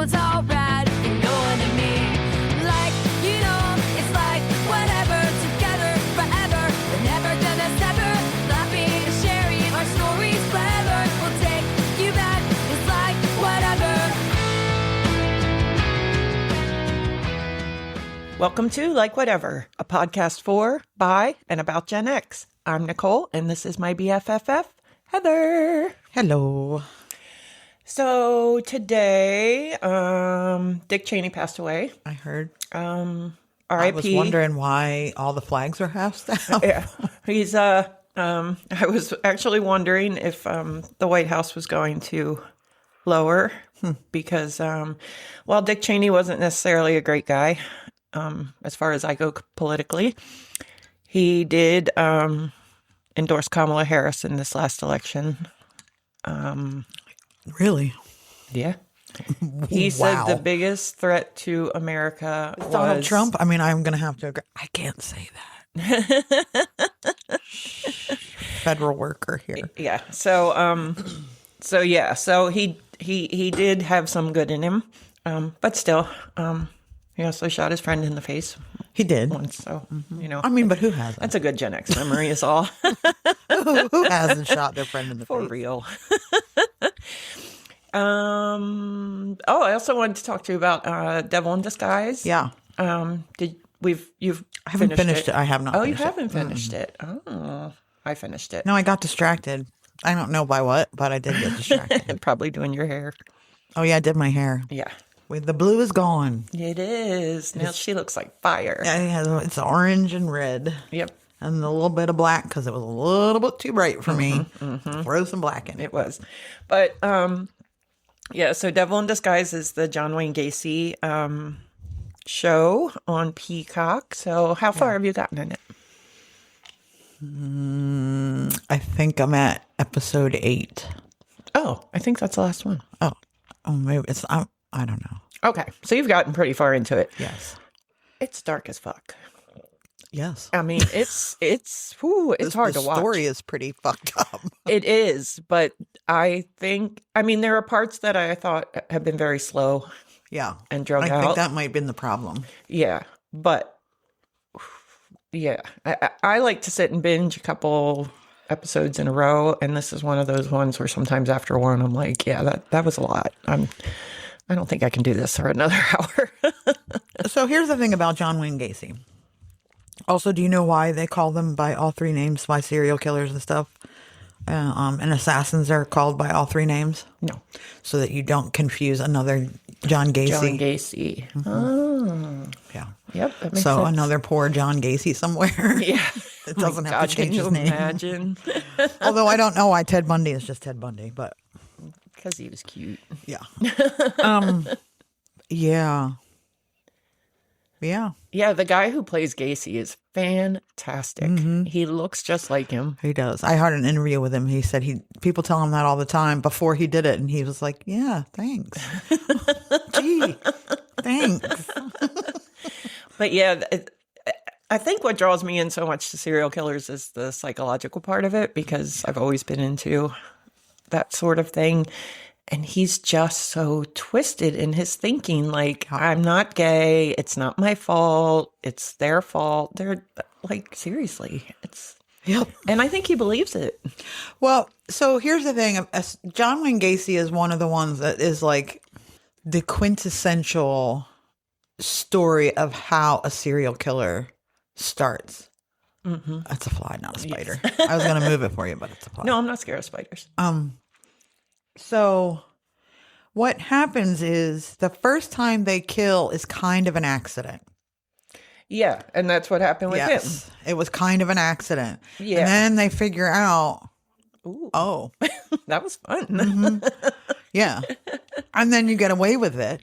it's all right if you're knowing to me. Like, you know, it's like whatever, together forever. We're never gonna sever, laughing, sharing our stories clever. We'll take you back, it's like whatever. Welcome to Like Whatever, a podcast for, by, and about Gen X. I'm Nicole, and this is my BFFF, Heather. Hello. So today, Dick Cheney passed away. I heard. R.I.P. I was wondering why all the flags are half down. Yeah, he's. I was actually wondering if the White House was going to lower because, while Dick Cheney wasn't necessarily a great guy, as far as I go politically, he did endorse Kamala Harris in this last election. Really? Yeah. He said the biggest threat to America was Donald Trump? I mean, I'm going to have to agree. I can't say that. Federal worker here. Yeah. So he did have some good in him. But still, he also shot his friend in the face. He did. Once, so, you know. I mean, but who hasn't? That's a good Gen X memory is all. Who hasn't shot their friend in the For face? real. I also wanted to talk to you about Devil in Disguise. Yeah. You've I haven't finished it. I have not. Oh, you finished haven't finished it. Oh, I finished it. No, I got distracted. I don't know by what, but I did get distracted. Probably doing your hair. Oh, yeah, I did my hair. Yeah. The blue is gone. It is. Now she looks like fire. Yeah, it's orange and red. Yep. And a little bit of black because it was a little bit too bright for me. Throw some black in it. It was. But, so Devil in Disguise is the John Wayne Gacy show on Peacock. So how far have you gotten in it? I think I'm at episode 8. Oh, I think that's the last one. Oh, maybe it's, I don't know. Okay. So you've gotten pretty far into it. Yes. It's dark as fuck. Yes. I mean, it's hard to watch. The story is pretty fucked up. It is, but there are parts that I thought have been very slow. Yeah. And drug I out. think that might have been the problem. Yeah. But, yeah. I like to sit and binge a couple episodes in a row, and this is one of those ones where sometimes after one, I'm like, yeah, that was a lot. I don't think I can do this for another hour. So here's the thing about John Wayne Gacy. Also, do you know why they call them by all 3 names, by serial killers and stuff? And assassins are called by all 3 names? No. So that you don't confuse another John Gacy. John Gacy. Oh. Yeah. Yep. That makes So sense. another poor John Gacy somewhere. Yeah. It doesn't have to change can his you name. imagine? Although I don't know why Ted Bundy is just Ted Bundy, but Because he was cute. yeah. Yeah. Yeah. Yeah, the guy who plays Gacy is fantastic. He looks just like him. He does. I heard an interview with him. He said people tell him that all the time before he did it. And he was like, yeah, thanks. Gee, thanks. But yeah, I think what draws me in so much to serial killers is the psychological part of it, because I've always been into that sort of thing. And he's just so twisted in his thinking. Like, I'm not gay. It's not my fault. It's their fault. They're like, seriously, Yep. and I think he believes it. Well, so here's the thing. John Wayne Gacy is one of the ones that is like the quintessential story of how a serial killer starts. That's a fly, not a spider. Yes. I was going to move it for you, but it's a fly. No, I'm not scared of spiders. So what happens is the first time they kill is kind of an accident. Yeah, and that's what happened with him. It was kind of an accident. Yeah. And then they figure out, Ooh. oh. That was fun. Yeah. And then you get away with it.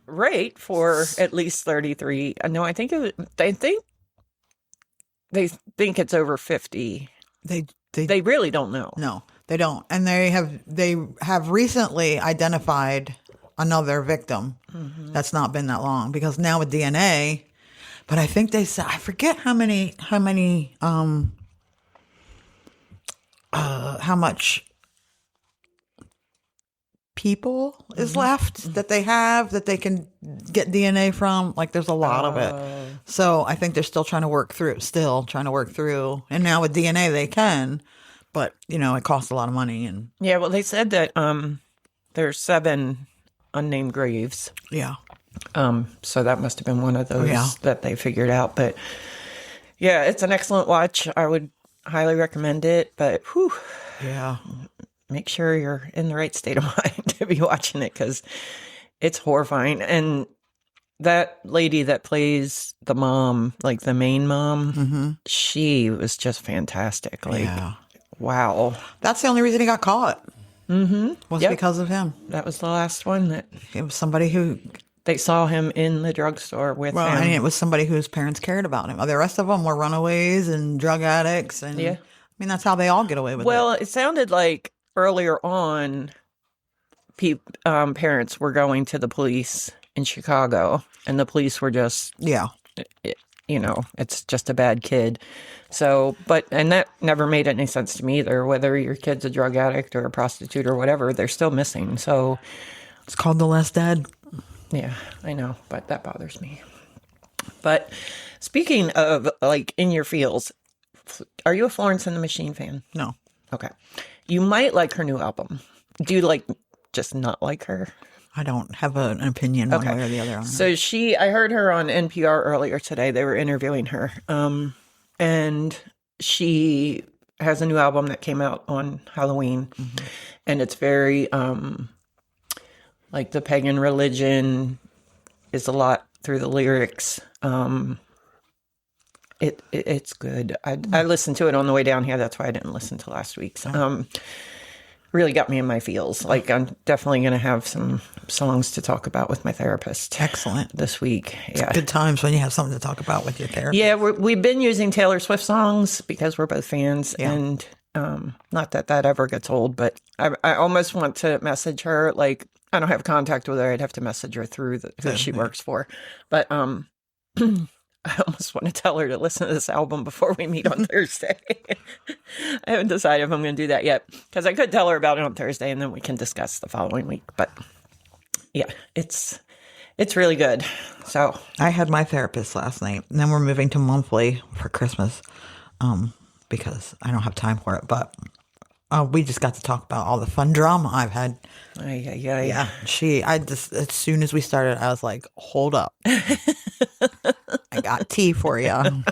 Right, for at least 33. No, I think they think it's over 50. They really don't know. No. They don't. And they have recently identified another victim. That's not been that long, because now with DNA, but I think they said, I forget how much people is left that they have that they can get DNA from. Like there's a lot of it. So I think they're still trying to work through. And now with DNA they can, but it costs a lot of money. And Yeah, well, they said that there's 7 unnamed graves. yeah. So that must have been one of those Yeah. that they figured out. But yeah, it's an excellent watch. I would highly recommend it. But whew, Yeah. make sure you're in the right state of mind to be watching it because it's horrifying. And that lady that plays the mom, like the main mom, she was just fantastic. Like, Yeah. wow. That's the only reason he got caught. Was Yep. because of him. That was the last one that It was somebody who, they saw him in the drugstore with well, him. and it was somebody whose parents cared about him. The rest of them were runaways and drug addicts. And Yeah. I mean, that's how they all get away with Well, it. it sounded like earlier on, parents were going to the police in Chicago, and the police were just, Yeah. it's just a bad kid. So, and that never made any sense to me either. Whether your kid's a drug addict or a prostitute or whatever, they're still missing. So, It's called The Less Dead. yeah, I know, but that bothers me. But speaking of like in your feels, are you a Florence and the Machine fan? No. Okay. You might like her new album. Do you just not like her? I don't have an opinion one Okay. way or the other on her. So I heard her on NPR earlier today. They were interviewing her. And she has a new album that came out on Halloween. And it's very, like the pagan religion is a lot through the lyrics. It's good. I listened to it on the way down here. That's why I didn't listen to last week's. Really got me in my feels. Like I'm definitely going to have some songs to talk about with my therapist. Excellent. This week. Yeah. Good times when you have something to talk about with your therapist. Yeah, we've been using Taylor Swift songs because we're both fans. Yeah. And not that ever gets old, but I almost want to message her. Like, I don't have contact with her. I'd have to message her through who she works for. But I almost want to tell her to listen to this album before we meet on Thursday. I haven't decided if I'm going to do that yet because I could tell her about it on Thursday and then we can discuss the following week. But yeah, it's really good. So I had my therapist last night, and then we're moving to monthly for Christmas because I don't have time for it. But we just got to talk about all the fun drama I've had. yeah. As soon as we started, I was like, hold up. I got tea for you.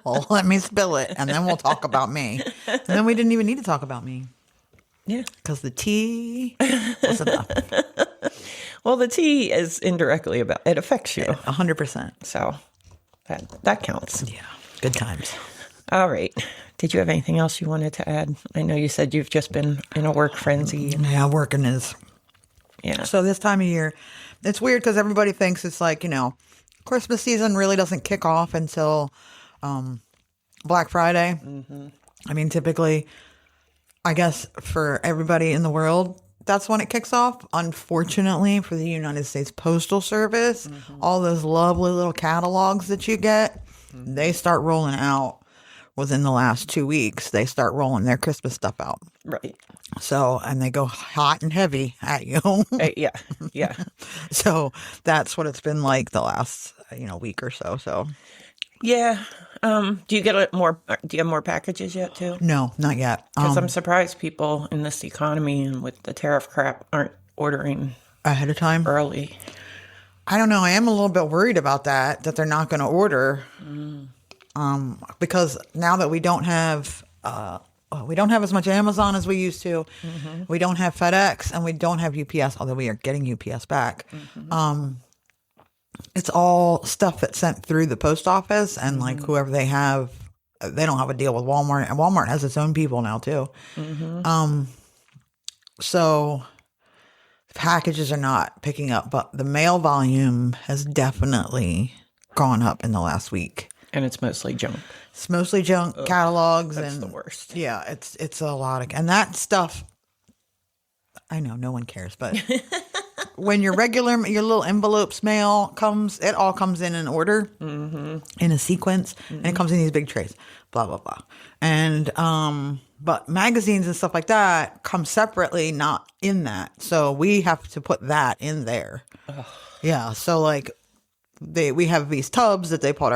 Well, let me spill it, and then we'll talk about me. And then we didn't even need to talk about me. Yeah. Because the tea was enough. Well, the tea is indirectly about it affects you. 100%. So that counts. Yeah. Good times. All right. Did you have anything else you wanted to add? I know you said you've just been in a work frenzy. Yeah, working is. Yeah. So this time of year, it's weird because everybody thinks it's like, Christmas season really doesn't kick off until Black Friday. I mean, typically, I guess for everybody in the world, that's when it kicks off. Unfortunately, for the United States Postal Service, all those lovely little catalogs that you get, they start rolling out within the last 2 weeks. They start rolling their Christmas stuff out. Right. So, and they go hot and heavy at you. Yeah. So that's what it's been like the last, week or so. So Yeah. Do you get more? Do you have more packages yet too? no, not yet. Because I'm surprised people in this economy and with the tariff crap aren't ordering Ahead of time. early. I don't know. I am a little bit worried about that they're not going to order. Because now that we don't have as much Amazon as we used to. We don't have FedEx and we don't have UPS, although we are getting UPS back. It's all stuff that's sent through the post office and like whoever they have, they don't have a deal with Walmart, and Walmart has its own people now too. So packages are not picking up, but the mail volume has definitely gone up in the last week. And it's mostly junk. It's mostly junk catalogs. That's and the worst. Yeah, it's a lot of, and that stuff, I know no one cares, but when your little envelopes mail comes, it all comes in an order, in a sequence, and it comes in these big trays, blah, blah, blah. And But magazines and stuff like that come separately, not in that. So we have to put that in there. Ugh. Yeah. So like we have these tubs that they put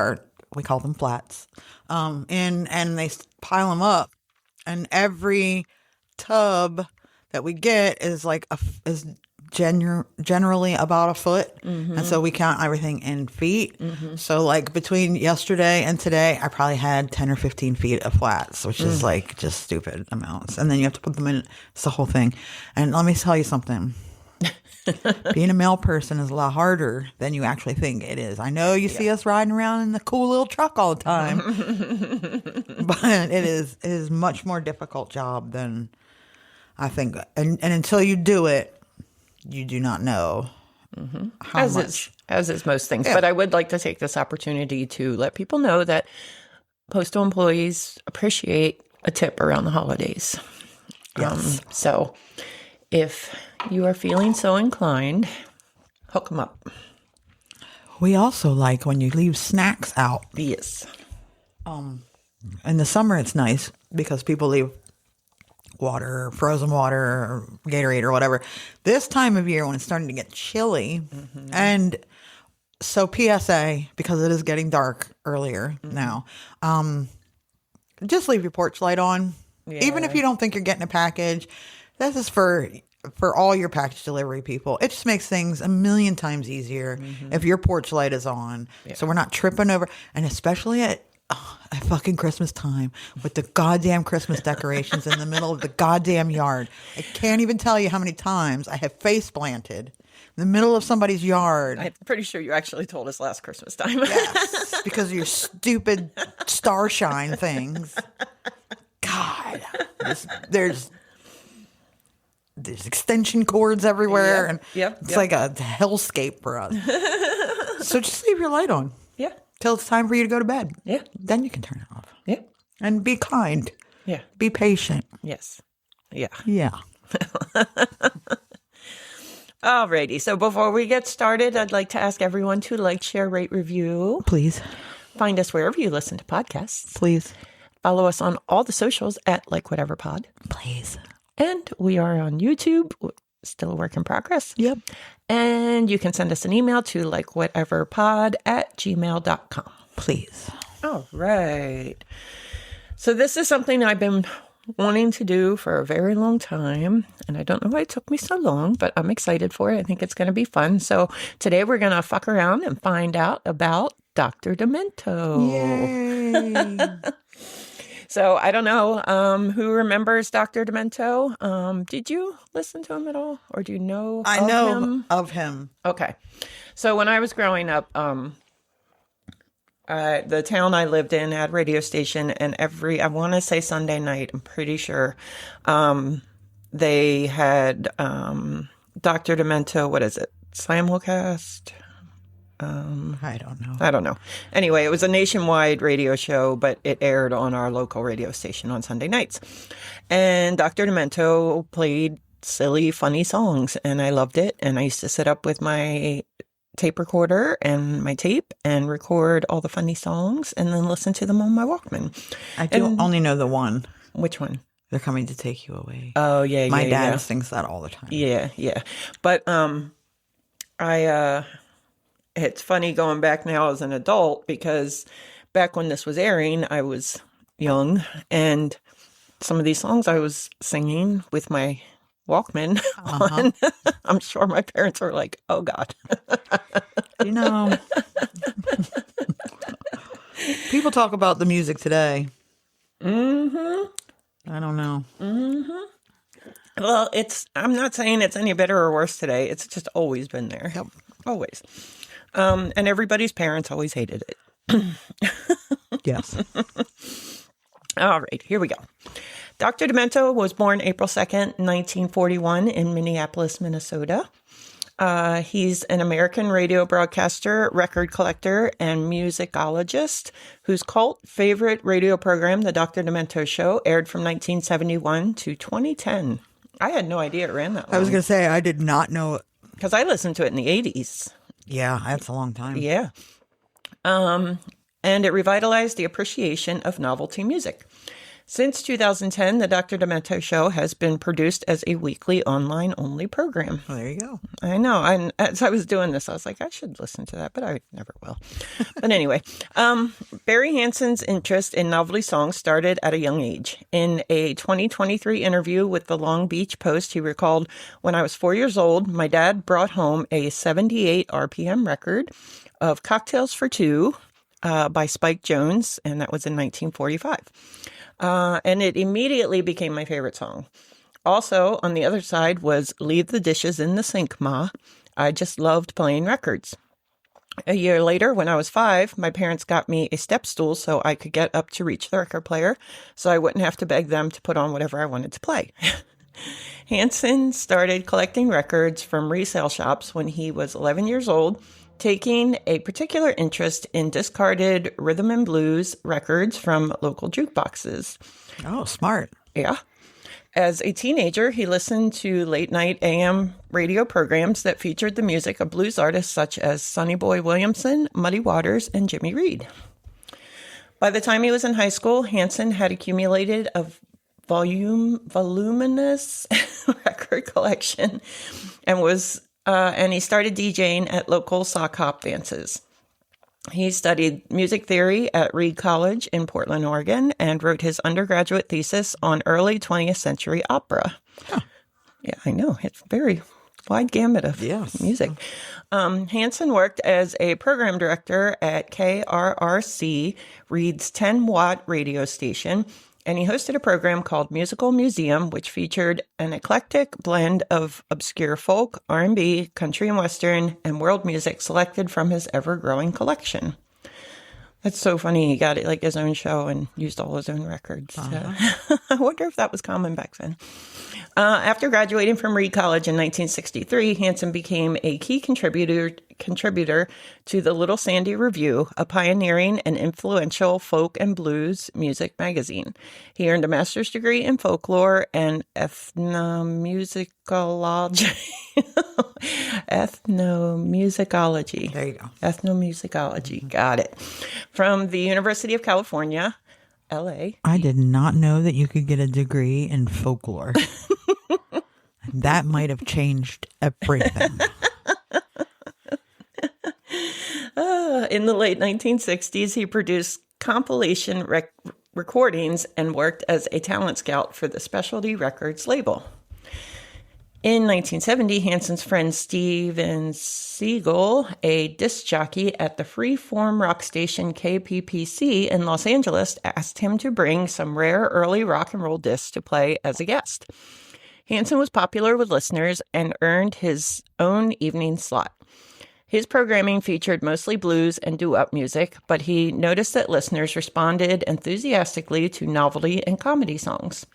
we call them flats, in, and they pile them up. And every tub that we get is like is generally about a foot. And so we count everything in feet. So like between yesterday and today, I probably had 10 or 15 feet of flats, which is like just stupid amounts. And then you have to put them in. It's the whole thing. And let me tell you something. Being a male person is a lot harder than you actually think it is. I know you see us riding around in the cool little truck all the time, but it is much more difficult job than I think. And until you do it, you do not know how much. As is most things. Yeah. But I would like to take this opportunity to let people know that postal employees appreciate a tip around the holidays. Yes. So if you are feeling so inclined, hook them up. We also like when you leave snacks out. Yes. In the summer, it's nice because people leave water, frozen water, or Gatorade or whatever. This time of year when it's starting to get chilly, and so PSA, because it is getting dark earlier now, just leave your porch light on. Yeah. Even if you don't think you're getting a package, this is for all your package delivery people. It just makes things a million times easier if your porch light is on. Yeah. So we're not tripping over, and especially at fucking Christmas time with the goddamn Christmas decorations in the middle of the goddamn yard. I can't even tell you how many times I have face planted in the middle of somebody's yard. I'm pretty sure you actually told us last Christmas time. Yes, because of your stupid starshine things. God, there's extension cords everywhere, and it's like a hellscape for us. So just leave your light on. Yeah. Till it's time for you to go to bed. Yeah. Then you can turn it off. Yeah. And be kind. Yeah. Be patient. Yes. Yeah. Yeah. Alrighty. So before we get started, I'd like to ask everyone to like, share, rate, review. Please. Find us wherever you listen to podcasts. Please. Follow us on all the socials at Like Whatever Pod. Please. And we are on YouTube. Still a work in progress. Yep. And you can send us an email to likewhateverpod@gmail.com. Please. All right. So this is something I've been wanting to do for a very long time. And I don't know why it took me so long, but I'm excited for it. I think it's going to be fun. So today we're going to fuck around and find out about Dr. Demento. Yay. So I don't know who remembers Dr. Demento. Did you listen to him at all, or do you know? I know of him. Okay, so when I was growing up, the town I lived in had a radio station, and I want to say Sunday night, I'm pretty sure, they had Dr. Demento. What is it? Simulcast. I don't know. Anyway, it was a nationwide radio show, but it aired on our local radio station on Sunday nights. And Dr. Demento played silly, funny songs, and I loved it. And I used to sit up with my tape recorder and my tape and record all the funny songs and then listen to them on my Walkman. I do only know the one. Which one? They're coming to take you away. Oh, yeah, my dad sings that all the time. Yeah, yeah. But it's funny going back now as an adult, because back when this was airing, I was young, and some of these songs I was singing with my Walkman on. I'm sure my parents were like, oh, God. You know, people talk about the music today. I don't know. Well, I'm not saying it's any better or worse today. It's just always been there. Yep. Always. And everybody's parents always hated it. Yes. All right, here we go. Dr. Demento was born April 2nd, 1941 in Minneapolis, Minnesota. He's an American radio broadcaster, record collector, and musicologist whose cult favorite radio program, The Dr. Demento Show, aired from 1971 to 2010. I had no idea it ran that long. I was going to say, I did not know it. Because I listened to it in the 80s. Yeah, that's a long time. Yeah. And it revitalized the appreciation of novelty music. Since 2010, the Dr. Demento Show has been produced as a weekly online-only program. Well, there you go. I know. As I was doing this, I was like, I should listen to that, but I never will. But anyway, Barry Hansen's interest in novelty songs started at a young age. In a 2023 interview with the Long Beach Post, he recalled, "When I was 4 years old, my dad brought home a 78 RPM record of Cocktails for Two by Spike Jones, and that was in 1945. And it immediately became my favorite song. Also, on the other side was Leave the Dishes in the Sink, Ma. I just loved playing records. A year later, when I was 5, my parents got me a step stool so I could get up to reach the record player, so I wouldn't have to beg them to put on whatever I wanted to play." Hansen started collecting records from resale shops when he was 11 years old, taking a particular interest in discarded rhythm and blues records from local jukeboxes. Oh, smart. Yeah. As a teenager, he listened to late-night AM radio programs that featured the music of blues artists such as Sonny Boy Williamson, Muddy Waters, and Jimmy Reed. By the time he was in high school, Hansen had accumulated a voluminous record collection and he started DJing at local sock hop dances. He studied music theory at Reed College in Portland, Oregon, and wrote his undergraduate thesis on early 20th century opera. Huh. Yeah, I know. It's very wide gamut of music. Hansen worked as a program director at KRRC, Reed's 10-watt radio station, and he hosted a program called Musical Museum, which featured an eclectic blend of obscure folk, R&B, country and western, and world music selected from his ever-growing collection. That's so funny. He got it like his own show and used all his own records. Uh-huh. I wonder if that was common back then. After graduating from Reed College in 1963, Hansen became a key contributor to the Little Sandy Review, a pioneering and influential folk and blues music magazine. He earned a master's degree in folklore and ethnomusicology. Ethnomusicology. There you go. Ethnomusicology. Got it. From the University of California, LA. I did not know that you could get a degree in folklore. That might have changed everything. In the late 1960s, he produced compilation recordings and worked as a talent scout for the Specialty Records label. In 1970, Hansen's friend Steven Siegel, a disc jockey at the freeform rock station KPPC in Los Angeles, asked him to bring some rare early rock and roll discs to play as a guest. Hansen was popular with listeners and earned his own evening slot. His programming featured mostly blues and doo-wop music, but he noticed that listeners responded enthusiastically to novelty and comedy songs.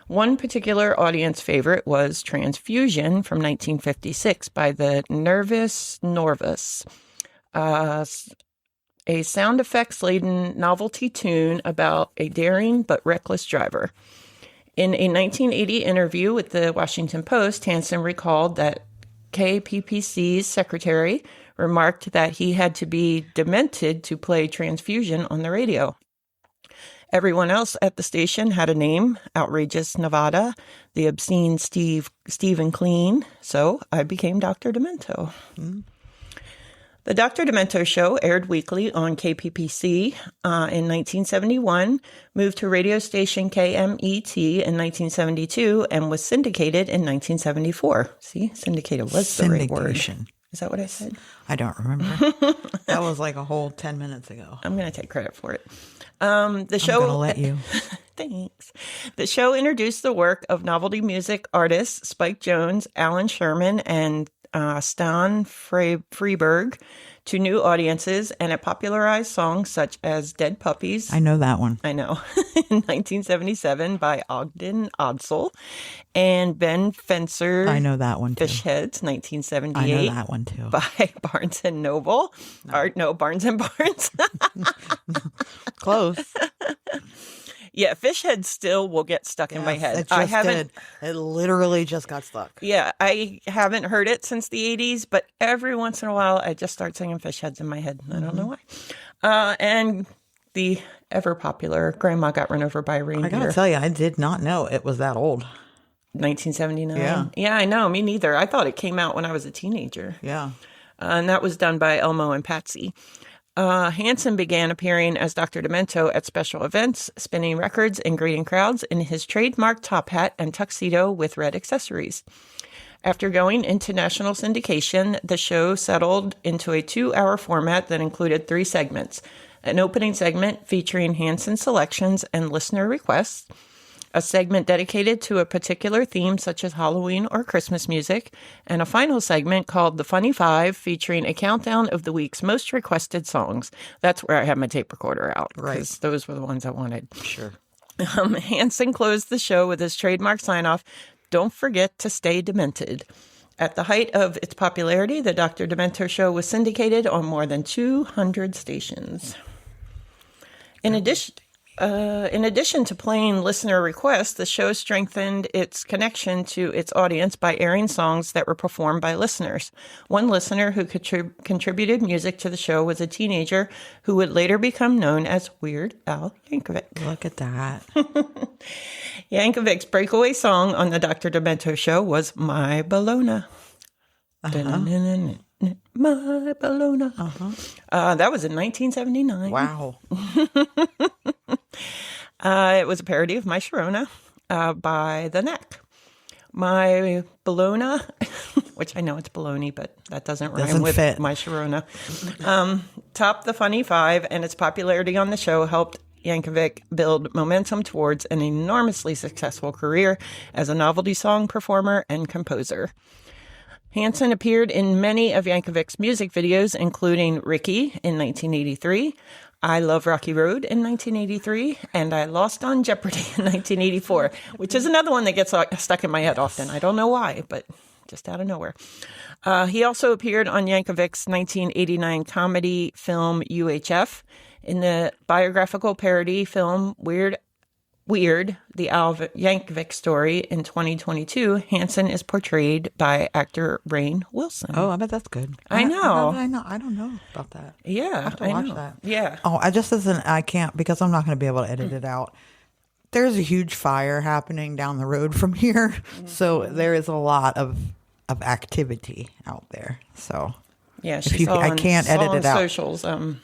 One particular audience favorite was Transfusion from 1956 by the Nervous Norvus, a sound effects-laden novelty tune about a daring but reckless driver. In a 1980 interview with the Washington Post, Hansen recalled that KPPC's secretary remarked that he had to be demented to play Transfusion on the radio. Everyone else at the station had a name: Outrageous Nevada, the obscene Stephen Clean, so I became Dr. Demento. Mm. The Dr. Demento Show aired weekly on KPPC in 1971, moved to radio station KMET in 1972, and was syndicated in 1974. See, syndicated was the right word. Is that what I said? I don't remember. That was like a whole 10 minutes ago. I'm going to take credit for it. The show. I'm going to let you. Thanks. The show introduced the work of novelty music artists Spike Jones, Alan Sherman, and Stan Freberg to new audiences, and it popularized songs such as Dead Puppies. I know that one. I know. In 1977 by Ogden Odsel and Ben Fencer. I know that one too. Fish Heads, 1978. I know that one too. By Barnes and Noble. Barnes and Barnes. Close. Yeah, Fish Head still will get stuck in my head. I haven't. It literally just got stuck. Yeah, I haven't heard it since the 80s, but every once in a while I just start singing Fish Heads in my head. I don't know why. And the ever popular. Grandma got run over by a reindeer. I gotta tell you, I did not know it was that old. 1979. Yeah. Yeah, I know. Me neither. I thought it came out when I was a teenager. Yeah. And that was done by Elmo and Patsy. Hansen began appearing as Dr. Demento at special events, spinning records and greeting crowds in his trademark top hat and tuxedo with red accessories. After going into national syndication, the show settled into a 2-hour format that included 3 segments: an opening segment featuring Hansen selections and listener requests, a segment dedicated to a particular theme such as Halloween or Christmas music, and a final segment called The Funny Five featuring a countdown of the week's most requested songs. That's where I had my tape recorder out, because those were the ones I wanted. Sure. Hansen closed the show with his trademark sign-off, "Don't forget to stay demented." At the height of its popularity, the Dr. Demento show was syndicated on more than 200 stations. In addition to playing listener requests, the show strengthened its connection to its audience by airing songs that were performed by listeners. One listener who contributed music to the show was a teenager who would later become known as Weird Al Yankovic. Look at that. Yankovic's breakaway song on the Dr. Demento show was My Bologna. My Bologna. That was in 1979. Wow. It was a parody of My Sharona by The Knack. My Bologna, which I know it's baloney, but that doesn't rhyme with fit. My Sharona, topped the Funny Five, and its popularity on the show helped Yankovic build momentum towards an enormously successful career as a novelty song performer and composer. Hansen appeared in many of Yankovic's music videos, including Ricky in 1983, I Love Rocky Road in 1983, and I Lost on Jeopardy in 1984, which is another one that gets stuck in my head often. I don't know why, but just out of nowhere. He also appeared on Yankovic's 1989 comedy film UHF, in the biographical parody film Weird, the Al Yankovic story. In 2022, Hansen is portrayed by actor Rainn Wilson. Oh, I bet that's good. I know. I don't know about that. Yeah, I have to watch that. Yeah. Oh, I can't, because I'm not going to be able to edit it out. There's a huge fire happening down the road from here. So there is a lot of activity out there. So Yeah, I can't edit it out. Socials, a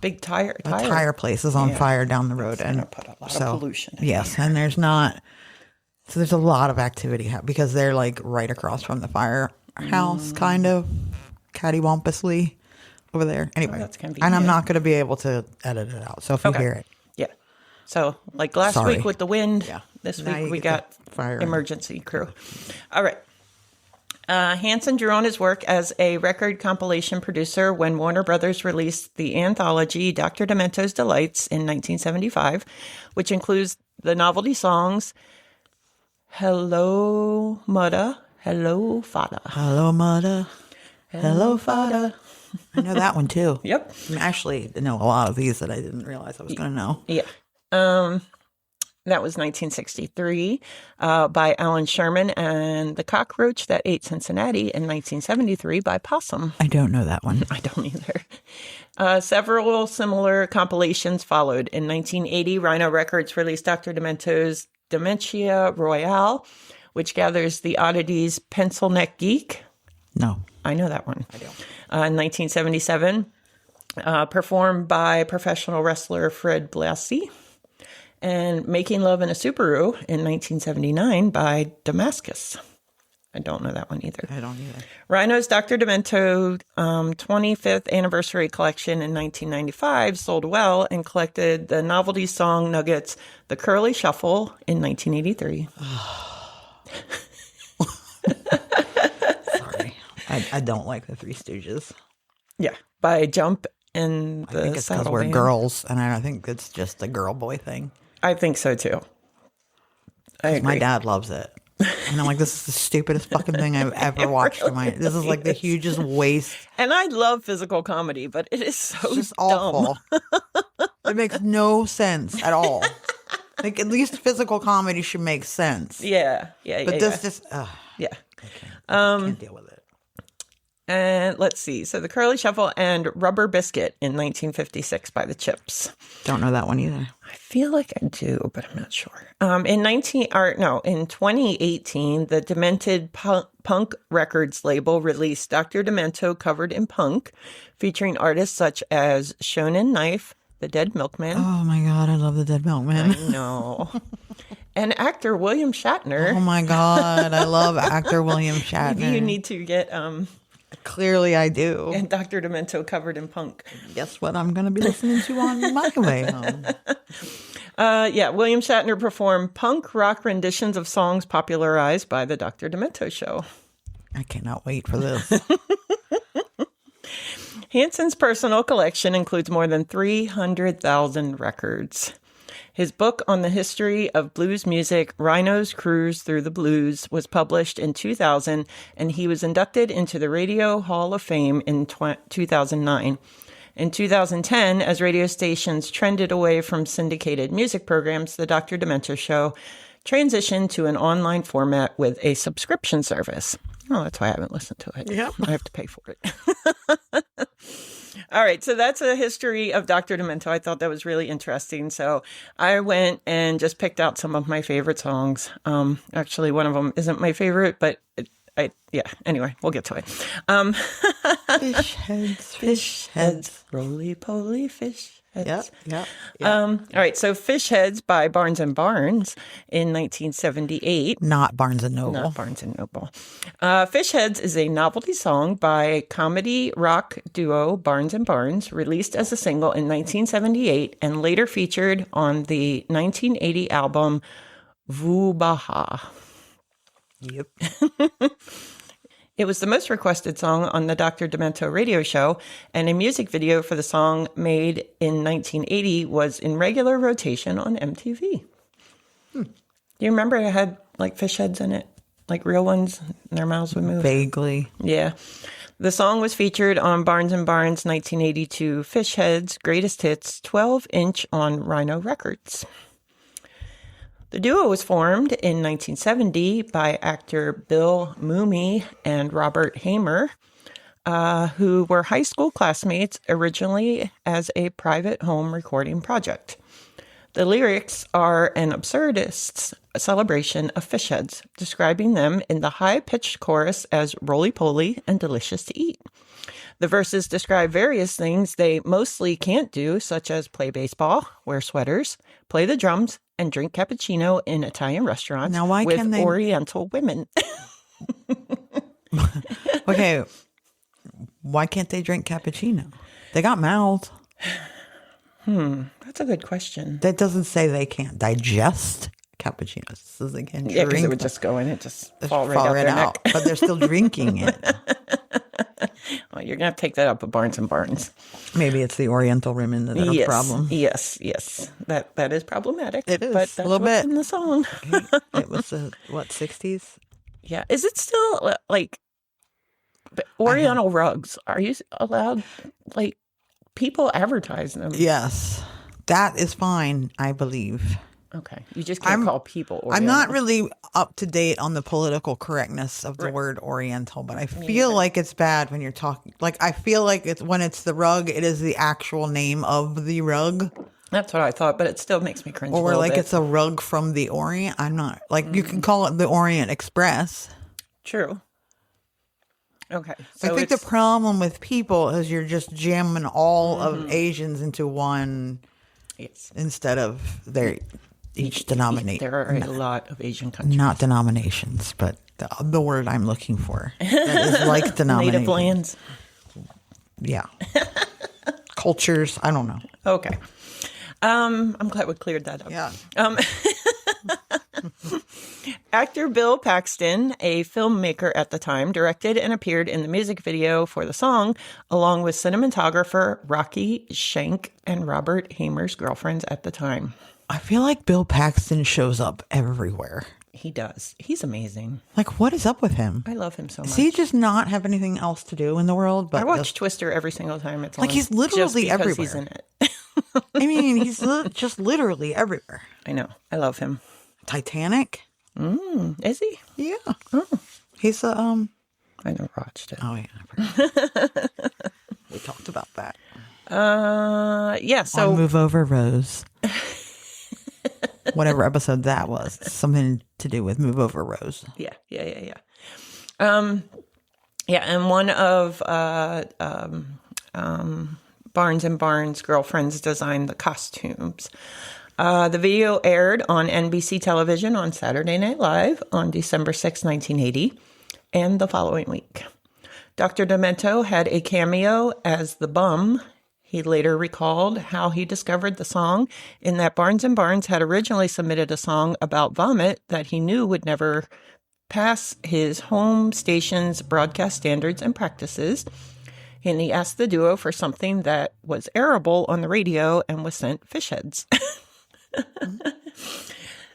big tire place is on fire down the road, and put a lot of pollution in yes, and there's a lot of activity because they're like right across from the firehouse, kind of cattywampously over there. Anyway, that's convenient. and I'm not going to be able to edit it out. So if you hear it, yeah. So like last week with the wind, this Now week you we get got the fire. emergency crew. All right. Hansen drew on his work as a record compilation producer when Warner Brothers released the anthology Dr. Demento's Delights in 1975, which includes the novelty songs Hello Muddah, Hello Fadduh. Hello Muddah, Hello Fadduh. I know that one too. Yep. I actually know a lot of these that I didn't realize I was going to know. Yeah. That was 1963 by Alan Sherman, and The Cockroach That Ate Cincinnati in 1973 by Possum. I don't know that one. I don't either. Several similar compilations followed. In 1980, Rhino Records released Dr. Demento's Dementia Royale, which gathers the oddities Pencil Neck Geek. No. I know that one. I do. In 1977, performed by professional wrestler Fred Blassie. And Making Love in a Subaru in 1979 by Damascus. I don't know that one either. I don't either. Rhino's Dr. Demento 25th anniversary collection in 1995 sold well and collected the novelty song nuggets The Curly Shuffle in 1983. Sorry. I don't like the Three Stooges. Yeah, by Jump and the I think it's because Saddle we're Band. girls, and I think it's just a girl boy thing. I think so too. I agree. My dad loves it. And I'm like, this is the stupidest fucking thing I've ever watched. This is like the hugest waste. And I love physical comedy, but it is so It's just dumb. awful. It makes no sense at all. Like, at least physical comedy should make sense. Yeah. But this just, yeah. I can't deal with it. And let's see. So the Curly Shuffle and Rubber Biscuit in 1956 by the Chips. Don't know that one either. I feel like I do, but I'm not sure. In 2018, the Demented Punk Records label released Dr. Demento Covered in Punk, featuring artists such as Shonen Knife, The Dead Milkman. Oh my God, I love The Dead Milkman. I know. And actor William Shatner. Oh my God, I love actor William Shatner. Maybe you need to get Clearly I do. and Dr. Demento Covered in Punk. Guess what I'm going to be listening to on my way home? William Shatner performed punk rock renditions of songs popularized by the Dr. Demento show. I cannot wait for this. Hansen's personal collection includes more than 300,000 records. His book on the history of blues music, Rhino's Cruise Through the Blues, was published in 2000, and he was inducted into the Radio Hall of Fame in 2009. In 2010, as radio stations trended away from syndicated music programs, the Dr. Demento Show transitioned to an online format with a subscription service. Oh, that's why I haven't listened to it. Yep. I have to pay for it. All right, so that's a history of Dr. Demento. I thought that was really interesting. So I went and just picked out some of my favorite songs. Actually, one of them isn't my favorite, but anyway, we'll get to it. Fish heads. Roly-poly fish heads. Yep. All right, so Fish Heads by Barnes & Barnes in 1978. Not Barnes & Noble. Not Barnes & Noble. Fish Heads is a novelty song by comedy rock duo Barnes & Barnes, released as a single in 1978 and later featured on the 1980 album Muddah. Yep. It was the most requested song on the Dr. Demento radio show, and a music video for the song made in 1980 was in regular rotation on MTV. Do you remember it had like fish heads in it? Like real ones, and their mouths would move? Vaguely. Yeah. The song was featured on Barnes & Barnes' 1982 Fish Heads Greatest Hits 12-inch on Rhino Records. The duo was formed in 1970 by actor Bill Mumy and Robert Hamer, who were high school classmates originally as a private home recording project. The lyrics are an absurdist celebration of fish heads, describing them in the high-pitched chorus as roly-poly and delicious to eat. The verses describe various things they mostly can't do, such as play baseball, wear sweaters, play the drums, and drink cappuccino in Italian restaurants Now, why with can they- Oriental women. Okay. Why can't they drink cappuccino? They got mouths. That's a good question. That doesn't say they can't digest cappuccinos. It says they can Yeah, because drink it would them. just go in, it just fall right out their neck. But they're still drinking it. Well, you're going to have to take that up with Barnes & Barnes. Maybe it's the Oriental women that are the problem. Yes. That is problematic. It is, But that's a little what's bit. in the song. It was the, 60s? Yeah. Is it still like Oriental rugs? Are you allowed, like, people advertise them? Yes. That is fine, I believe. Okay. You just can't call people Oriental. I'm not really up to date on the political correctness of the word Oriental, but I feel like it's bad when you're talking. Like, I feel like it's when it's the rug, it is the actual name of the rug. That's what I thought, but it still makes me cringe a Or little like bit. it's a rug from the Orient. I'm not. Like, you can call it the Orient Express. True. Okay. I think the problem with people is you're just jamming all of Asians into one instead of their each denomination. There are a lot of Asian countries. Not denominations, but the word I'm looking for. That is like denominations. Native lands. Yeah. Cultures. I don't know. Okay. I'm glad we cleared that up. Yeah. Actor Bill Paxton, a filmmaker at the time, directed and appeared in the music video for the song, along with cinematographer Rocky Schenck and Robert Hamer's girlfriends at the time. I feel like Bill Paxton shows up everywhere. He does. He's amazing. Like, what is up with him? I love him so much. Does he just not have anything else to do in the world? But I watch Twister every single time it's on. Like, he's literally just because everywhere. He's in it. I mean, he's just literally everywhere. I know. I love him. Titanic? Is he? Yeah. He's a I never watched it. Oh, yeah. I forgot. We talked about that. Yeah, so On Move Over Rose. Whatever episode that was. Something to do with Move Over Rose. yeah. Yeah, and one of Barnes and Barnes' girlfriends designed the costumes. The video aired on NBC television on Saturday Night Live on December 6, 1980, and the following week. Dr. Demento had a cameo as the bum. He later recalled how he discovered the song in that Barnes and Barnes had originally submitted a song about vomit that he knew would never pass his home station's broadcast standards and practices. And he asked the duo for something that was airable on the radio and was sent fish heads.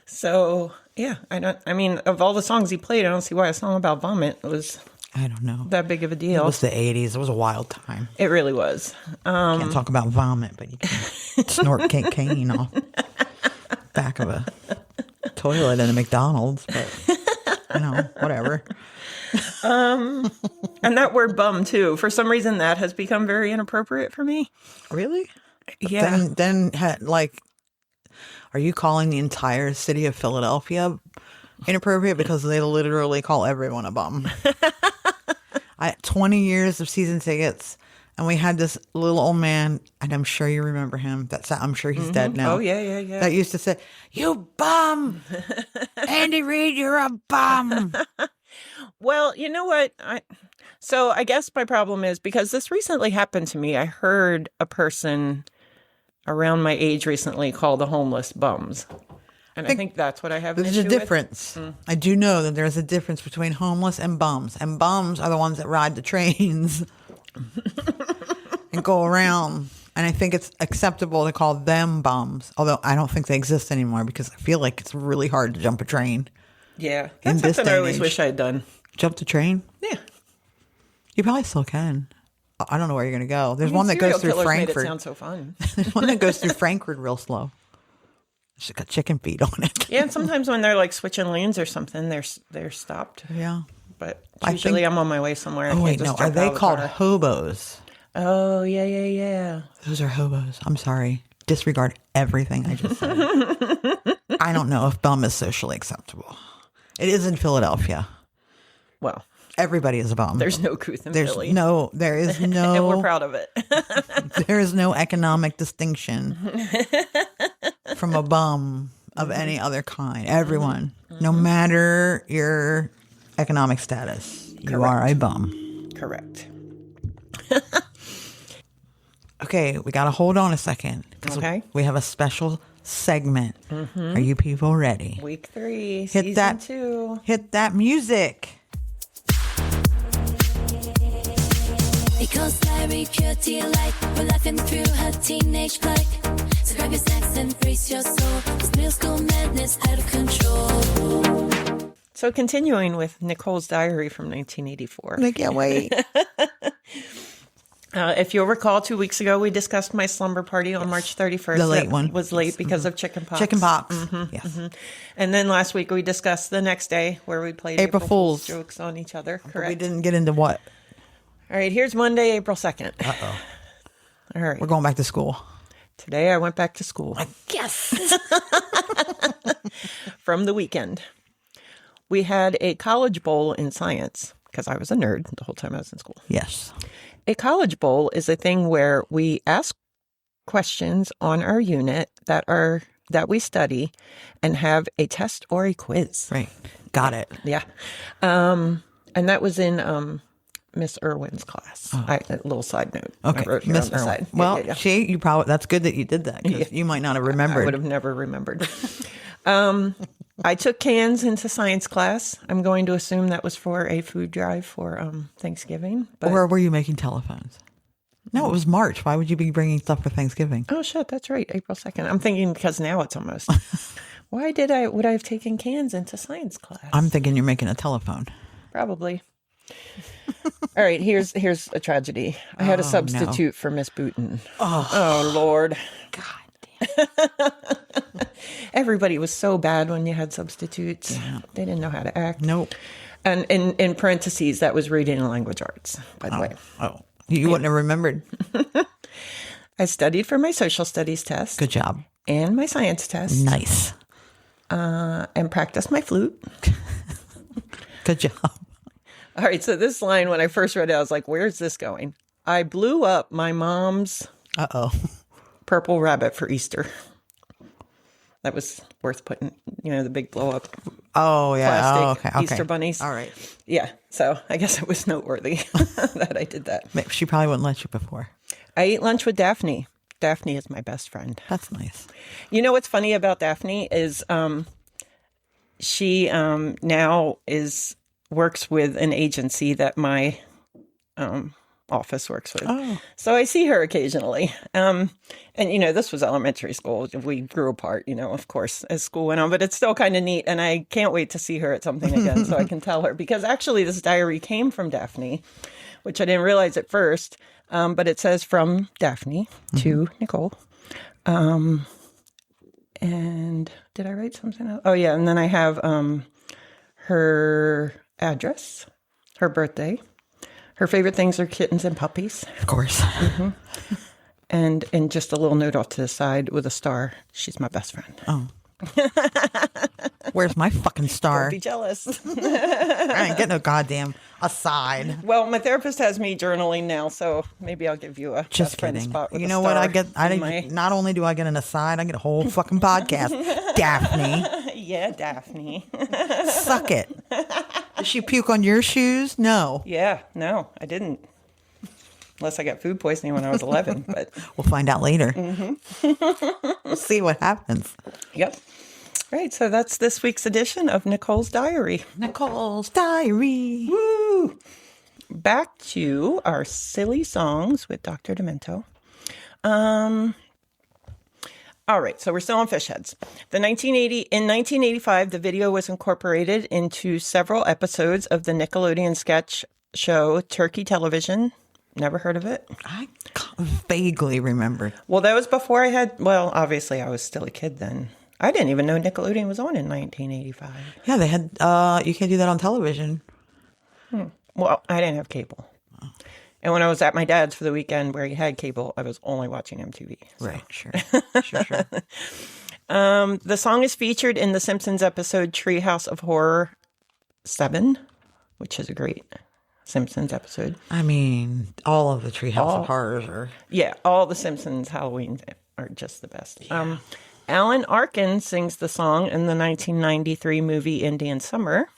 So, yeah, I mean, of all the songs he played, I don't see why a song about vomit was I don't know. that big of a deal. It was the 80s. It was a wild time. It really was. Can't talk about vomit, but you can snort cocaine off back of a toilet in a McDonald's. But, whatever. And that word bum, too. For some reason, that has become very inappropriate for me. Really? Yeah. Then are you calling the entire city of Philadelphia inappropriate? Because they literally call everyone a bum. I had 20 years of season tickets, and we had this little old man, and I'm sure you remember him. I'm sure he's dead now. Oh, yeah. That used to say, "You bum, Andy Reid, you're a bum." Well, you know what? So I guess my problem is because this recently happened to me. I heard a person around my age recently call the homeless bums. And I think that's what I have an There's issue a difference. I do know that there's a difference between homeless and bums. And bums are the ones that ride the trains and go around. And I think it's acceptable to call them bums. Although I don't think they exist anymore because I feel like it's really hard to jump a train. Yeah. In That's this something day I and always age. wish I had done. Jump the train? Yeah. You probably still can. I don't know where you're going to go. There's I mean, one that goes serial through killers made it Frankfurt. sound so fun. There's one that goes through Frankfurt real slow. It's got chicken feet on it. Yeah, and sometimes when they're like switching lanes or something, they're stopped. Yeah. But I usually think- I'm on my way somewhere. I Oh, can't wait, just no. Are jump they out of the called car. hobos? Oh, yeah. Those are hobos. I'm sorry. Disregard everything I just said. I don't know if bum is socially acceptable. It is in Philadelphia. Well, Everybody is a bum. there's no truth in Philly. There is no, And we're proud of it. there is no economic distinction from a bum of any other kind. Everyone, no matter your economic status, you are a bum. Correct. Okay, we got to hold on a second. 'Cause Okay. We have a special segment. Are you people ready? Week 3, Hit season that 2. Hit that music. Because Larry cured to your light, we're laughing through her teenage plight. So grab your snacks and brace your soul. This middle school madness out of control. So continuing with Nicole's diary from 1984. I can't wait. If you'll recall, 2 weeks ago, we discussed my slumber party on March 31st. The late That one. was late because of chicken pox. Chicken pox. Yes. And then last week, we discussed the next day where we played April Fool's. jokes on each other. But Correct. we didn't get into what. All right, here's Monday, April 2nd. Uh-oh. All right. We're going back to school. Today, I went back to school. Yes. From the weekend. We had a college bowl in science because I was a nerd the whole time I was in school. Yes. A college bowl is a thing where we ask questions on our unit that we study and have a test or a quiz. Right. Got it. Yeah. And that was in Miss Irwin's class. A little side note. I Okay. wrote here Miss on the Irwin. side. Well, Yeah. you probably, that's good that you did that because you might not have I remembered. would have never remembered. I took cans into science class. I'm going to assume that was for a food drive for Thanksgiving. But Or were you making telephones? No, it was March. Why would you be bringing stuff for Thanksgiving? oh shit, that's right, April 2nd. I'm thinking because now it's almost. Why would I have taken cans into science class? I'm thinking you're making a telephone. Probably. All right, here's a tragedy. I had a substitute for Miss Booton. Oh Lord. God damn. Everybody was so bad when you had substitutes. They didn't know how to act. Nope. And in parentheses, that was reading and language arts, by the way. Oh, you wouldn't have remembered. I studied for my social studies test. Good job. And my science test. Nice. And practiced my flute. Good job. All right, so this line, when I first read it, I was like, where's this going? I blew up my mom's purple rabbit for Easter. That was worth putting, the big blow up. Oh, yeah. Plastic Okay. Easter bunnies. All right. Yeah, so I guess it was noteworthy that I did that. She probably wouldn't let you before. I ate lunch with Daphne. Daphne is my best friend. That's nice. You know what's funny about Daphne is she now works with an agency that my office works with. Oh. So I see her occasionally. And, this was elementary school. We grew apart, of course, as school went on. But it's still kind of neat. And I can't wait to see her at something again so I can tell her. Because actually this diary came from Daphne, which I didn't realize at first. But it says from Daphne to Nicole. And did I write something else? Oh, yeah. And then I have her address, her birthday. Her favorite things are kittens and puppies. Of course. Mm-hmm. And just a little note off to the side with a star. She's my best friend. Oh. Where's my fucking star? Don't be jealous. I ain't getting no goddamn aside. Well, my therapist has me journaling now, so maybe I'll give you a Just best friend kidding. spot with You a know what? star Not only do I get an aside, I get a whole fucking podcast. Daphne. Yeah, Daphne. Suck it. Did she puke on your shoes? No. Yeah, no, I didn't. Unless I got food poisoning when I was 11, but We'll find out later. Mm-hmm. We'll see what happens. Yep. Right, so that's this week's edition of Nicole's Diary. Nicole's Diary. Woo! Back to our silly songs with Dr. Demento. All right, so we're still on fish heads. In 1985, the video was incorporated into several episodes of the Nickelodeon sketch show Turkey Television. Never heard of it? I vaguely remember. Well, that was before obviously I was still a kid then. I didn't even know Nickelodeon was on in 1985. Yeah, they had, you can't do that on television. Well, I didn't have cable. And when I was at my dad's for the weekend where he had cable, I was only watching MTV. So. Right, sure. Sure. The song is featured in the Simpsons episode Treehouse of Horror 7, which is a great Simpsons episode. I mean, all of the Treehouse of Horrors are... Yeah, all the Simpsons Halloween are just the best. Yeah. Alan Arkin sings the song in the 1993 movie Indian Summer.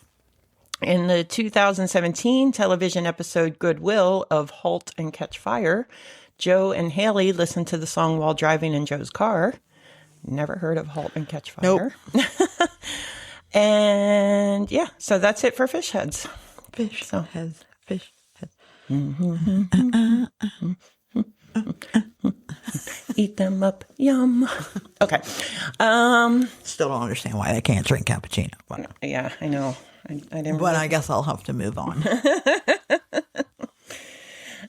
In the 2017 television episode Goodwill of Halt and Catch Fire, Joe and Haley listen to the song while driving in Joe's car. Never heard of Halt and Catch Fire. Nope. And yeah, so that's it for fish heads. Fish heads. Eat them up, yum. Okay. Still don't understand why they can't drink cappuccino. But, yeah, I know. I didn't. But I guess I'll have to move on.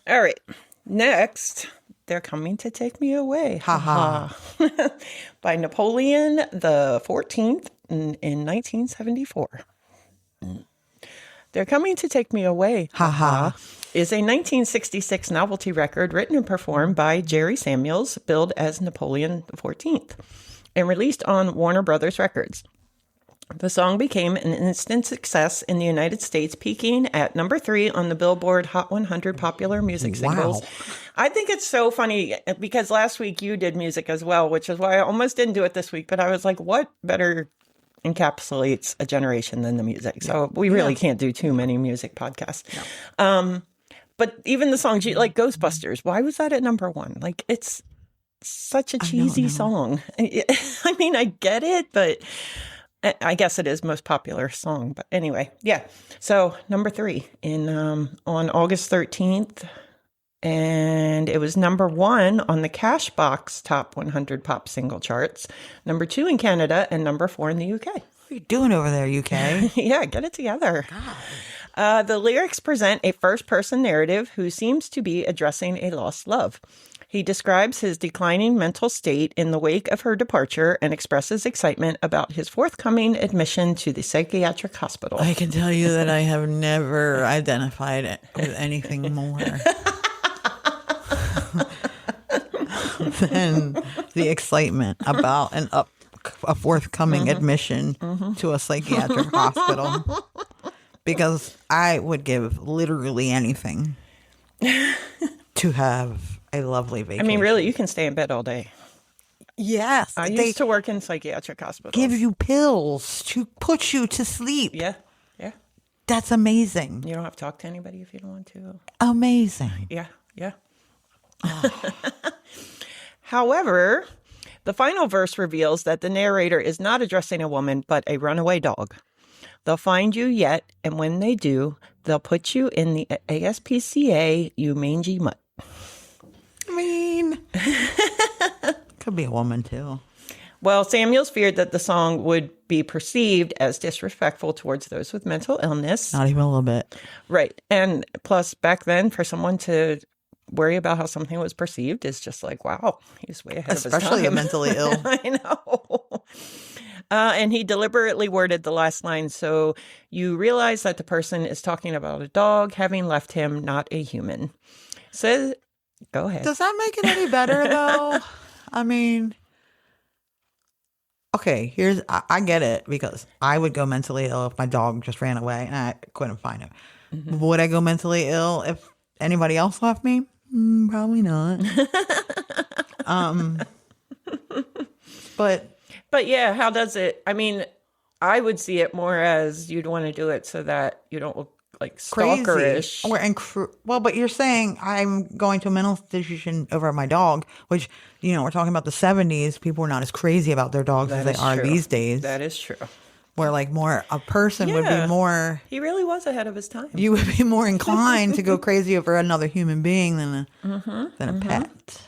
All right. Next, They're Coming to Take Me Away. Ha ha. By Napoleon the 14th in 1974. They're Coming to Take Me Away. Ha ha. Is a 1966 novelty record written and performed by Jerry Samuels, billed as Napoleon the 14th, and released on Warner Brothers Records. The song became an instant success in the United States, peaking at number 3 on the Billboard Hot 100 Popular Music Singles. Wow. I think it's so funny because last week you did music as well, which is why I almost didn't do it this week. But I was like, what better encapsulates a generation than the music? So we really can't do too many music podcasts. No. But even the songs, like Ghostbusters, why was that at number 1? Like, it's such a cheesy song. I mean, I get it, but I guess it is most popular song. But anyway, yeah. So number 3 on August 13th. And it was number 1 on the Cashbox Top 100 Pop Single charts, number 2 in Canada, and number 4 in the UK. What are you doing over there, UK? Yeah, get it together. The lyrics present a first-person narrative who seems to be addressing a lost love. He describes his declining mental state in the wake of her departure and expresses excitement about his forthcoming admission to the psychiatric hospital. I can tell you that I have never identified it with anything more than the excitement about a forthcoming admission to a psychiatric hospital. Because I would give literally anything to have a lovely vacation. I mean, really, you can stay in bed all day. Yes. I they used to work in psychiatric hospitals. give you pills to put you to sleep. Yeah, yeah. That's amazing. You don't have to talk to anybody if you don't want to. Amazing. Yeah, yeah. However, the final verse reveals that the narrator is not addressing a woman, but a runaway dog. They'll find you yet, and when they do, they'll put you in the ASPCA, you mangy mutt. I mean, could be a woman too. Well, Samuels feared that the song would be perceived as disrespectful towards those with mental illness. Not even a little bit. Right. And plus, back then, for someone to worry about how something was perceived is just like, wow, he's way ahead of his time. Especially a mentally ill. I know. And he deliberately worded the last line so you realize that the person is talking about a dog having left him, not a human. So, go ahead. Does that make it any better though? I mean, okay, I get it because I would go mentally ill if my dog just ran away and I couldn't find him. Mm-hmm. Would I go mentally ill if anybody else left me? Probably not. But yeah, how does it? I mean, I would see it more as you'd want to do it so that you don't look like stalkerish. Well, but you're saying I'm going to a mental institution over my dog, which, you know, we're talking about the 70s. People were not as crazy about their dogs as they are these days. That is true. Where like more a person would be more. He really was ahead of his time. You would be more inclined to go crazy over another human being than a pet.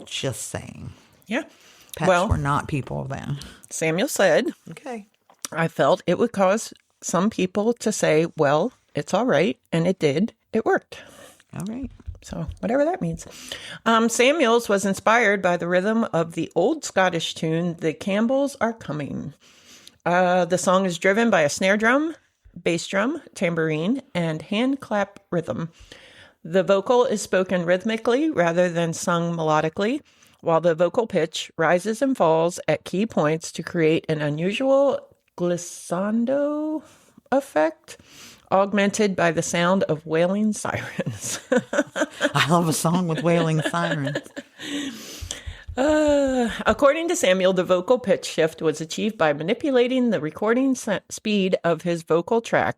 Just saying. Yeah. Pets were not people then. Samuel said, Okay. I felt it would cause some people to say, well, it's all right. And it did. It worked. All right. So whatever that means. Samuels was inspired by the rhythm of the old Scottish tune, The Campbells Are Coming. The song is driven by a snare drum, bass drum, tambourine, and hand clap rhythm. The vocal is spoken rhythmically rather than sung melodically, while the vocal pitch rises and falls at key points to create an unusual glissando effect, augmented by the sound of wailing sirens. I love a song with wailing sirens. According to Samuel, the vocal pitch shift was achieved by manipulating the recording speed of his vocal track,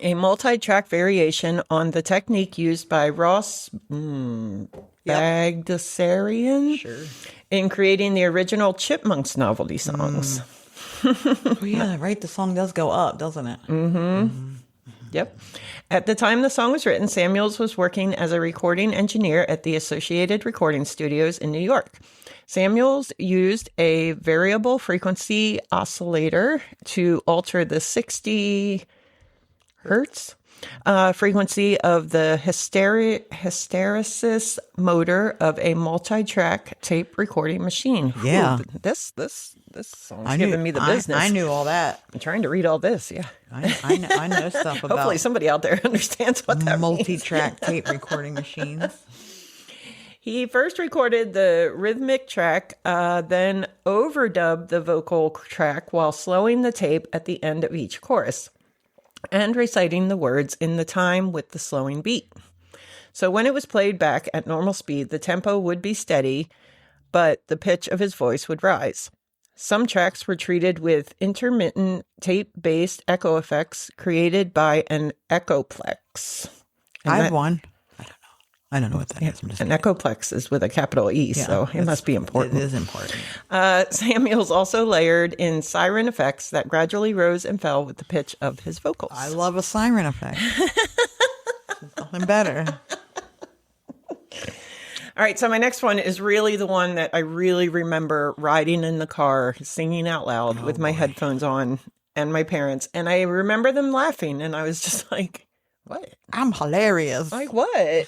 a multi-track variation on the technique used by Ross Bagdasarian in creating the original Chipmunks novelty songs. Oh, yeah, right. The song does go up, doesn't it? Yep. At the time the song was written, Samuels was working as a recording engineer at the Associated Recording Studios in New York. Samuels used a variable frequency oscillator to alter the 60 hertz frequency of the hysteresis motor of a multi-track tape recording machine. Yeah. Ooh, this song's giving me the business. I knew all that. I'm trying to read all this, yeah. I know stuff about Hopefully somebody out there understands what that means. multi-track tape recording machines. He first recorded the rhythmic track, then overdubbed the vocal track while slowing the tape at the end of each chorus and reciting the words in the time with the slowing beat. So when it was played back at normal speed, the tempo would be steady, but the pitch of his voice would rise. Some tracks were treated with intermittent tape-based echo effects created by an echoplex. I have one. I don't know what that is. An echoplex is with a capital E, so it must be important. It is important. Samuels also layered in siren effects that gradually rose and fell with the pitch of his vocals. I love a siren effect. There's nothing better. All right, so my next one is really the one that I really remember riding in the car, singing out loud with my headphones on and my parents. And I remember them laughing, and I was just like, what? I'm hilarious. Like what?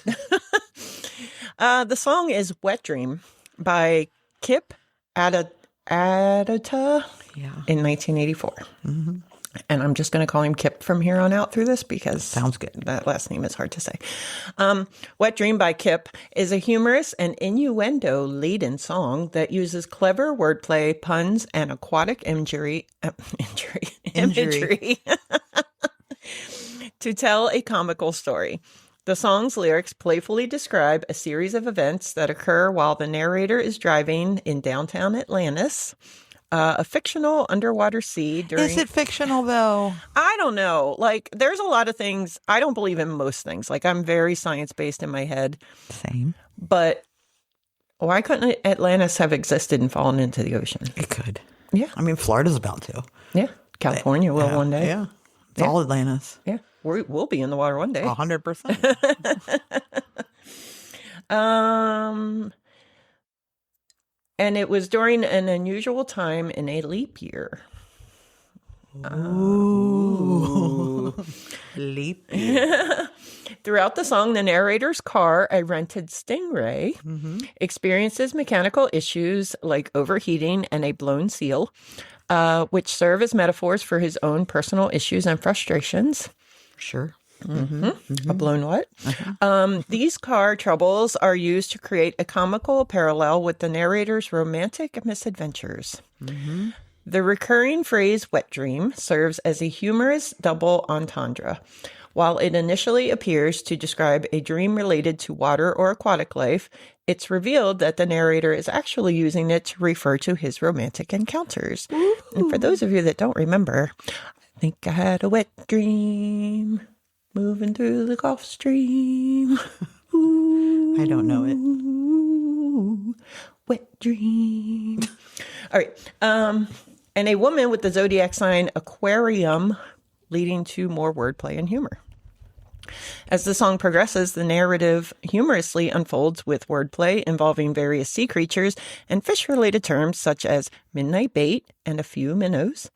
The song is Wet Dream by Kip Adata in 1984. And I'm just going to call him Kip from here on out through this because sounds good. That last name is hard to say. Wet Dream by Kip is a humorous and innuendo-laden song that uses clever wordplay, puns, and aquatic imagery to tell a comical story. The song's lyrics playfully describe a series of events that occur while the narrator is driving in downtown Atlantis, a fictional underwater sea during... Is it fictional, though? I don't know. Like, there's a lot of things. I don't believe in most things. Like, I'm very science-based in my head. Same. But why couldn't Atlantis have existed and fallen into the ocean? It could. Yeah. I mean, Florida's about to. Yeah. California will one day. Yeah. It's all Atlantis. Yeah. We'll be in the water one day. 100%. And it was during an unusual time in a leap year. Ooh. Leap year. Throughout the song, the narrator's car, a rented Stingray, experiences mechanical issues like overheating and a blown seal, which serve as metaphors for his own personal issues and frustrations. Sure. A blown what? These car troubles are used to create a comical parallel with the narrator's romantic misadventures. The recurring phrase wet dream serves as a humorous double entendre. While it initially appears to describe a dream related to water or aquatic life, it's revealed that the narrator is actually using it to refer to his romantic encounters. Ooh. And for those of you that don't remember, I think I had a wet dream. Moving through the Gulf Stream. Ooh, I don't know it. Wet dream. All right. And a woman with the zodiac sign Aquarium, leading to more wordplay and humor. As the song progresses, the narrative humorously unfolds with wordplay involving various sea creatures and fish-related terms such as midnight bait and a few minnows.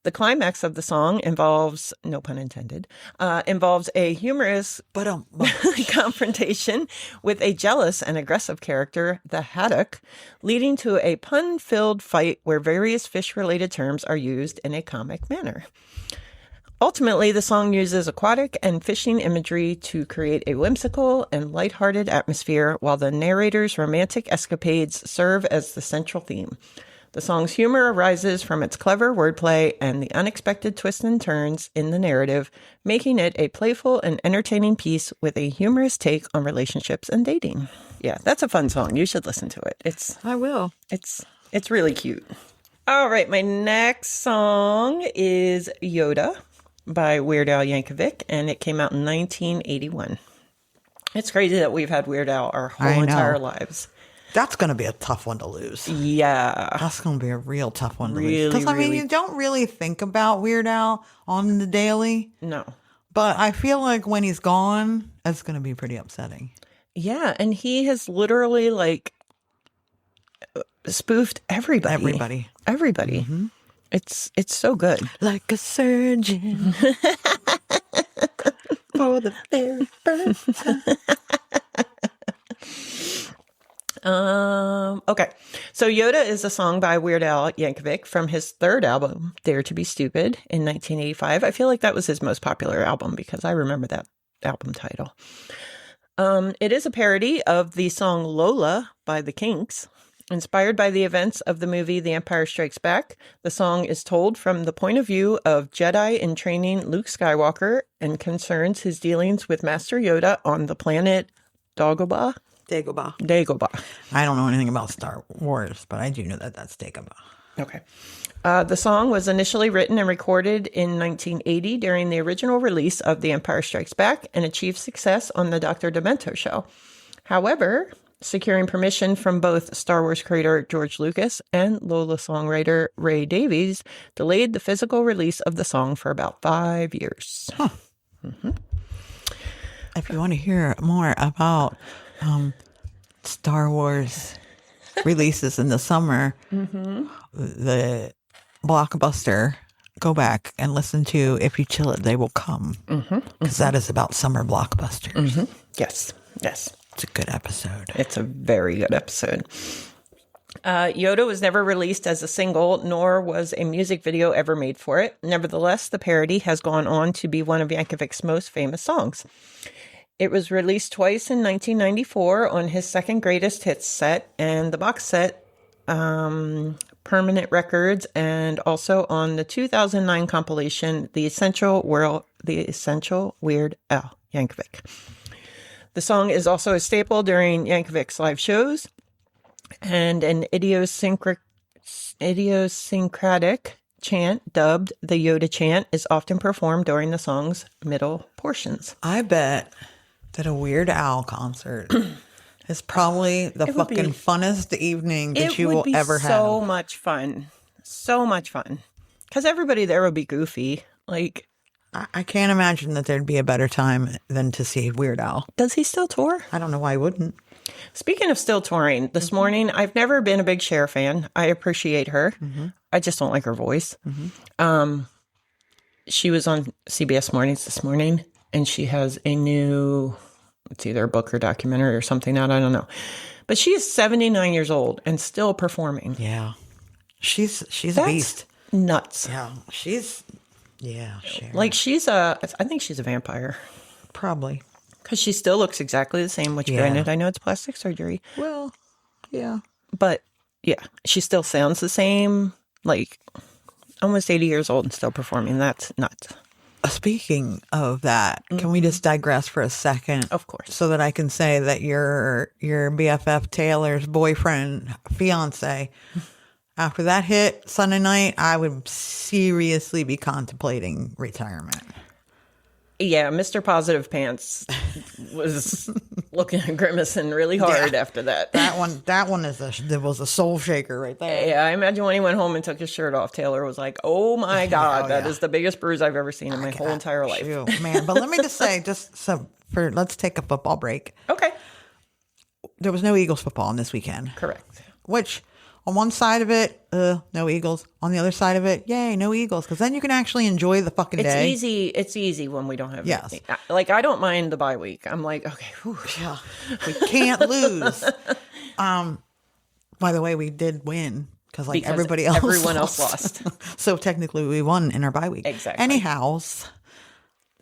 The climax of the song involves, no pun intended, involves a humorous confrontation with a jealous and aggressive character, the haddock, leading to a pun-filled fight where various fish-related terms are used in a comic manner. Ultimately, the song uses aquatic and fishing imagery to create a whimsical and lighthearted atmosphere, while the narrator's romantic escapades serve as the central theme. The song's humor arises from its clever wordplay and the unexpected twists and turns in the narrative, making it a playful and entertaining piece with a humorous take on relationships and dating. Yeah, that's a fun song. You should listen to it. I will. It's really cute. All right, my next song is Yoda by Weird Al Yankovic, and it came out in 1981. It's crazy that we've had Weird Al our whole entire lives. That's going to be a tough one to lose. Yeah. That's going to be a real tough one to lose. Because, I mean, you don't really think about Weird Al on the daily. No. But I feel like when he's gone, that's going to be pretty upsetting. Yeah, and he has literally, like, spoofed everybody. Everybody. Mm-hmm. It's so good. Like a surgeon for the very first time. Okay. So Yoda is a song by Weird Al Yankovic from his third album, Dare to Be Stupid, in 1985. I feel like that was his most popular album because I remember that album title. It is a parody of the song Lola by the Kinks. Inspired by the events of the movie The Empire Strikes Back, the song is told from the point of view of Jedi in training Luke Skywalker and concerns his dealings with Master Yoda on the planet Dagobah. Dagobah. I don't know anything about Star Wars, but I do know that that's Dagobah. Okay. The song was initially written and recorded in 1980 during the original release of The Empire Strikes Back and achieved success on the Dr. Demento show. However, securing permission from both Star Wars creator George Lucas and Lola songwriter Ray Davies delayed the physical release of the song for about 5 years. Huh. Mm-hmm. If you want to hear more about Star Wars releases in the summer, the blockbuster, go back and listen to If You Chill It, They Will Come, because that is about summer blockbusters. Yes. It's a good episode. It's a very good episode. Yoda was never released as a single, nor was a music video ever made for it. Nevertheless, the parody has gone on to be one of Yankovic's most famous songs. It was released twice in 1994 on his second greatest hits set and the box set Permanent Records, and also on the 2009 compilation The Essential Weird Al Yankovic. The song is also a staple during Yankovic's live shows, and an idiosyncratic chant dubbed the Yoda chant is often performed during the song's middle portions. I bet that a Weird Al concert is probably the fucking funnest evening that you will ever have. So much fun. So much fun. Because everybody there will be goofy. Like, I can't imagine that there'd be a better time than to see Weird Al. does he still tour? I don't know why he wouldn't. Speaking of still touring, this morning, I've never been a big Cher fan. I appreciate her. I just don't like her voice. She was on CBS Mornings this morning, and she has a new, it's either a book or documentary or something out, I don't know. But she is 79 years old and still performing. Yeah. She's a beast. Nuts. Yeah. Cher. Like I think she's a vampire. Probably. Because she still looks exactly the same, which granted, I know it's plastic surgery. Well, yeah. But yeah, she still sounds the same, like almost 80 years old and still performing. That's nuts. Speaking of that, can we just digress for a second? Of course. So that I can say that your BFF Taylor's boyfriend, fiance, after that hit Sunday night, I would seriously be contemplating retirement. Yeah, Mr. Positive Pants was looking at grimacing really hard after that. That one was a soul shaker right there. Yeah, I imagine when he went home and took his shirt off, Taylor was like, "Oh my God, that is the biggest bruise I've ever seen in my whole entire life." Shoot, man, but let me just say, let's take a football break. Okay. There was no Eagles football this weekend. Correct. Which, on one side of it, no Eagles. On the other side of it, yay, no Eagles. Because then you can actually enjoy the fucking day. It's easy when we don't have Yes. Like, I don't mind the bye week. I'm like, okay, whew. Yeah, we can't lose. By the way, we did win because everyone else lost. So technically we won in our bye week. Exactly. Anyhows,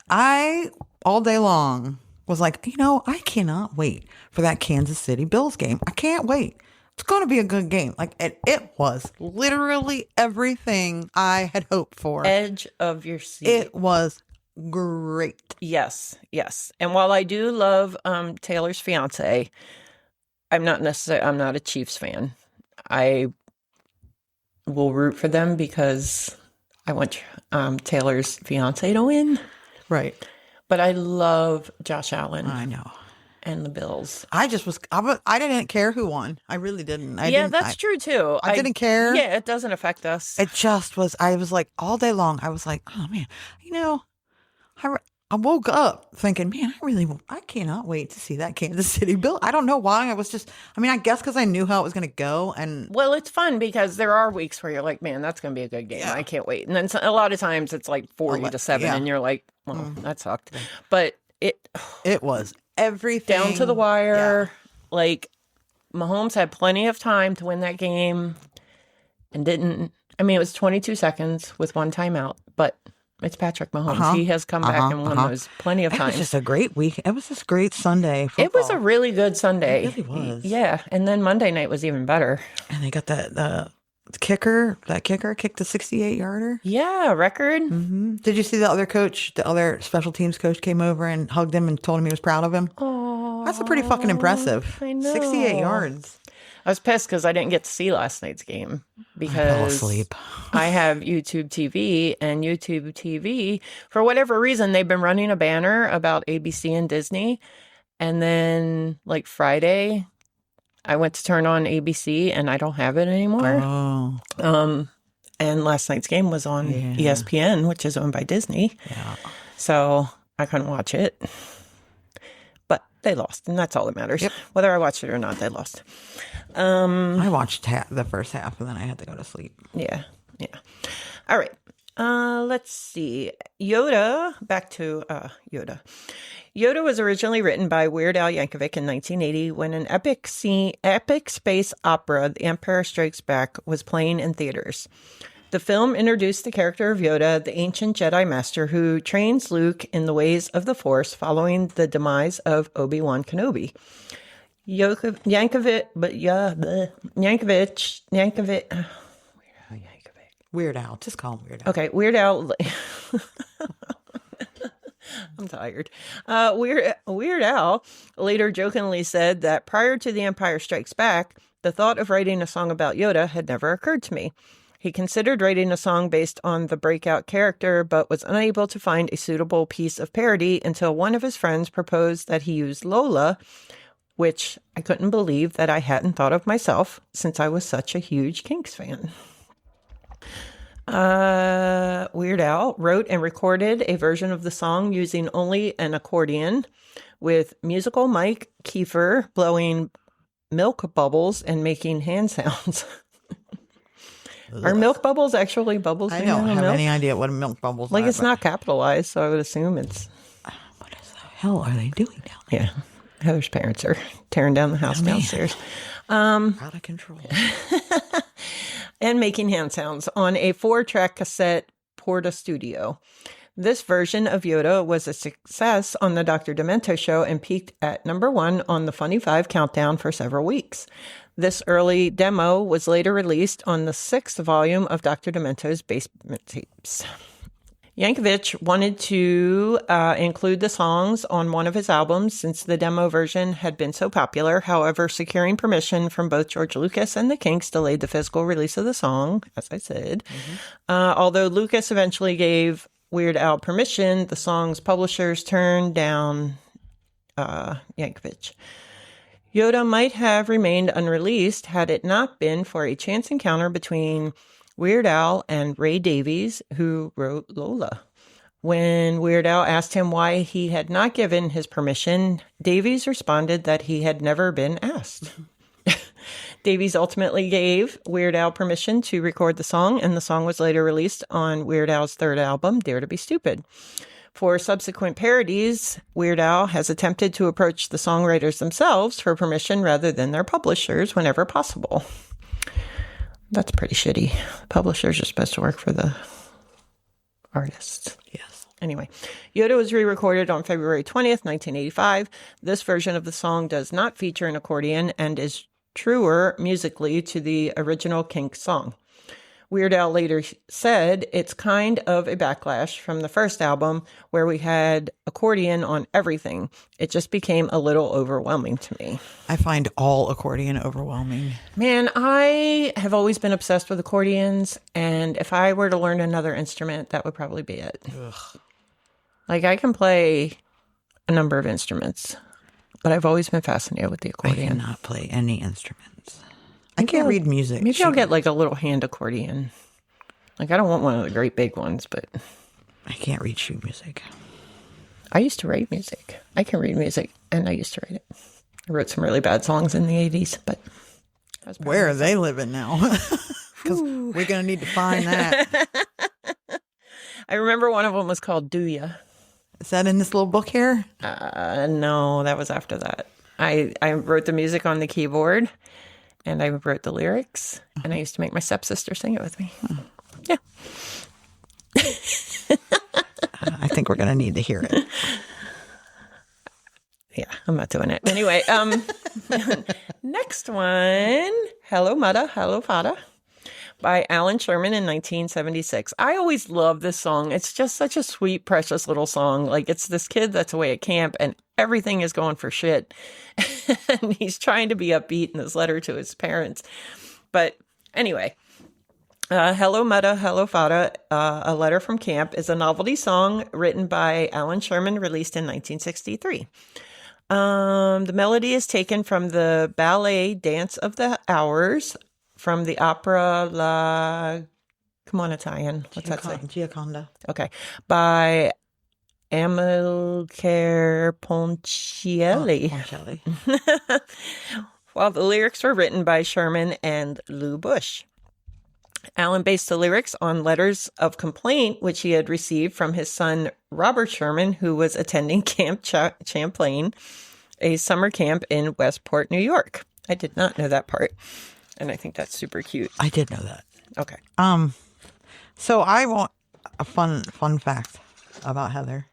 I all day long was like, I cannot wait for that Kansas City Bills game. I can't wait. It's going to be a good game. Like it was literally everything I had hoped for. Edge of your seat. It was great. Yes. And while I do love Taylor's fiance, I'm not a Chiefs fan. I will root for them because I want Taylor's fiance to win. Right. But I love Josh Allen. I know. And the Bills. I didn't care who won. I really didn't. That's true too. I didn't care. Yeah, it doesn't affect us. It just was, I was like, all day long, I was like, oh man, I woke up thinking, man, I cannot wait to see that Kansas City Bill. I don't know why. I guess because I knew how it was going to go. And well, it's fun because there are weeks where you're like, man, that's going to be a good game. Yeah. I can't wait. And then a lot of times it's like 40-7 and you're like, well, that sucked. But it was everything down to the wire. Yeah. Like, Mahomes had plenty of time to win that game and didn't. I mean, it was 22 seconds with one timeout, but it's Patrick Mahomes. He has come back and won those plenty of times. It was just a great week. It was this great Sunday football. It was a really good Sunday. It really was. Yeah, and then Monday night was even better. And they got the kicker. That kicker kicked the 68-yarder. Yeah, record. Mm-hmm. Did you see the other special teams coach came over and hugged him and told him he was proud of him? Oh, that's a pretty fucking impressive. I know. 68 yards. I was pissed because I didn't get to see last night's game because I fell asleep. I have YouTube TV, and YouTube TV, for whatever reason, they've been running a banner about ABC and Disney. And then, like, Friday, I went to turn on ABC and I don't have it anymore. Oh. And last night's game was on ESPN, which is owned by Disney. Yeah. So I couldn't watch it. But they lost, and that's all that matters. Yep. Whether I watched it or not, they lost. I watched the first half, and then I had to go to sleep. Yeah. All right. Let's see. Yoda, back to Yoda. Yoda was originally written by Weird Al Yankovic in 1980 when an epic space opera, The Empire Strikes Back, was playing in theaters. The film introduced the character of Yoda, the ancient Jedi Master who trains Luke in the ways of the Force following the demise of Obi-Wan Kenobi. Yankovic. Weird Al. Just call him Weird Al. Okay, Weird Al. I'm tired. Weird Al later jokingly said that prior to The Empire Strikes Back, the thought of writing a song about Yoda had never occurred to me. He considered writing a song based on the breakout character, but was unable to find a suitable piece of parody until one of his friends proposed that he use Lola, which I couldn't believe that I hadn't thought of myself since I was such a huge Kinks fan. Weird Al wrote and recorded a version of the song using only an accordion with musical Mike Kiefer blowing milk bubbles and making hand sounds. Are milk bubbles actually bubbles? I don't have milk? any idea what milk bubbles are. It's not capitalized, so I would assume it's... What the hell are they doing down there? Yeah. Heather's parents are tearing down the house downstairs. Out of control. And making hand sounds on a 4-track cassette Porta Studio. This version of Yoda was a success on the Dr. Demento show and peaked at number 1 on the Funny 5 countdown for several weeks. This early demo was later released on the 6th volume of Dr. Demento's Basement Tapes. Yankovic wanted to include the songs on one of his albums since the demo version had been so popular. However, securing permission from both George Lucas and the Kinks delayed the physical release of the song, as I said. Although Lucas eventually gave Weird Al permission, the song's publishers turned down Yankovic. Yoda might have remained unreleased had it not been for a chance encounter between Weird Al and Ray Davies, who wrote Lola. When Weird Al asked him why he had not given his permission, Davies responded that he had never been asked. Davies ultimately gave Weird Al permission to record the song, and the song was later released on Weird Al's third album, Dare to Be Stupid. For subsequent parodies, Weird Al has attempted to approach the songwriters themselves for permission rather than their publishers whenever possible. That's pretty shitty. Publishers are supposed to work for the artists. Yes. Anyway, Yoda was re-recorded on February 20th, 1985. This version of the song does not feature an accordion and is truer musically to the original Kinks song. Weird Al later said it's kind of a backlash from the first album where we had accordion on everything. It just became a little overwhelming to me. I find all accordion overwhelming. Man, I have always been obsessed with accordions, and if I were to learn another instrument, that would probably be it. Ugh. Like, I can play a number of instruments, but I've always been fascinated with the I accordion. cannot play any instruments. I can't read music. Maybe I'll get like a little hand accordion. Like, I don't want one of the great big ones, but I can't read sheet music. I used to write music. I can read music, and I used to write it. I wrote some really bad songs in the 80s, but I was proud Where are of they living now? Because we're going to need to find that. I remember one of them was called Do Ya. Is that in this little book here? No, that was after that. I wrote the music on the keyboard, and I wrote the lyrics, and I used to make my stepsister sing it with me. Yeah. I think we're going to need to hear it. Yeah, I'm not doing it. Anyway, next one, Hello Muddah, Hello Fadduh, by Alan Sherman in 1976. I always love this song. It's just such a sweet, precious little song. Like, it's this kid that's away at camp, and everything is going for shit. And he's trying to be upbeat in this letter to his parents. But anyway, Hello Muddah, Hello Fadduh, A Letter from Camp is a novelty song written by Alan Sherman, released in 1963. The melody is taken from the ballet Dance of the Hours from the opera La... Come on, Italian. What's that say? Gioconda. Okay. By Amilcare Ponchielli. While the lyrics were written by Sherman and Lou Bush. Allen based the lyrics on letters of complaint which he had received from his son Robert Sherman, who was attending Camp Champlain, a summer camp in Westport, New York. I did not know that part, and I think that's super cute. I did know that. Okay. So I want a fun fact about Heather.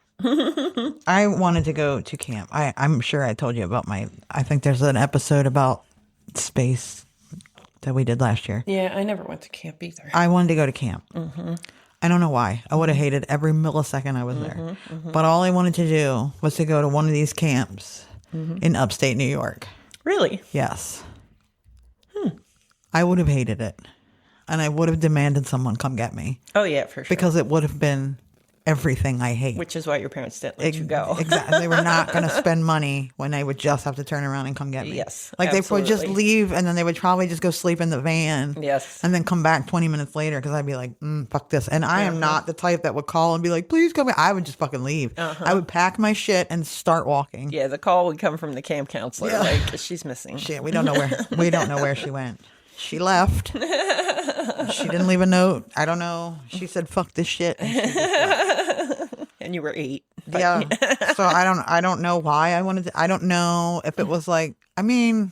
I wanted to go to camp. I'm sure I told you about I think there's an episode about space that we did last year. Yeah, I never went to camp either. I wanted to go to camp. I don't know why. I would have hated every millisecond I was there. But all I wanted to do was to go to one of these camps in upstate New York. Really? Yes. I would have hated it. And I would have demanded someone come get me. Oh, yeah, for sure. Because it would have been everything I hate. Which is why your parents didn't let you go. Exactly. They were not going to spend money when they would just have to turn around and come get me. Yes, Like they would just absolutely. leave and then they would probably just go sleep in the van. Yes. And then come back 20 minutes later because I'd be like, fuck this. And I am not the type that would call and be like, please come back. I would just fucking leave. I would pack my shit and start walking. Yeah, the call would come from the camp counselor. Yeah. Like, she's missing. Shit, we don't know where she went. She left. She didn't leave a note. I don't know. She said, fuck this shit. And she just left. And you were 8. But Yeah. So I don't know why I wanted to. I don't know if it was like, I mean,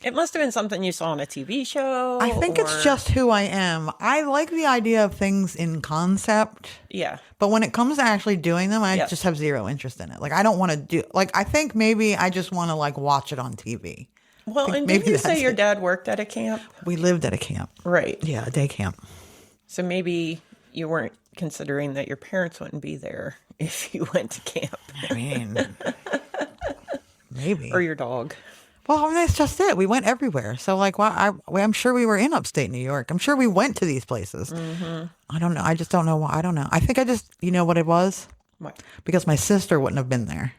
it must have been something you saw on a TV show. I think it's just who I am. I like the idea of things in concept, Yeah. but when it comes to actually doing them, I Yes. just have zero interest in it. Like I don't want to do. Like I think maybe I just want to like watch it on TV. Well, and maybe didn't you say that's your it. dad worked at a camp? We lived at a camp. Right. Yeah, a day camp. So maybe you weren't considering that your parents wouldn't be there if you went to camp. I mean, maybe. Or your dog. Well, I mean, that's just it. We went everywhere. So, like, I'm sure we were in upstate New York. I'm sure we went to these places. I don't know. I just don't know why. I don't know. I think you know what it was? What? Because my sister wouldn't have been there.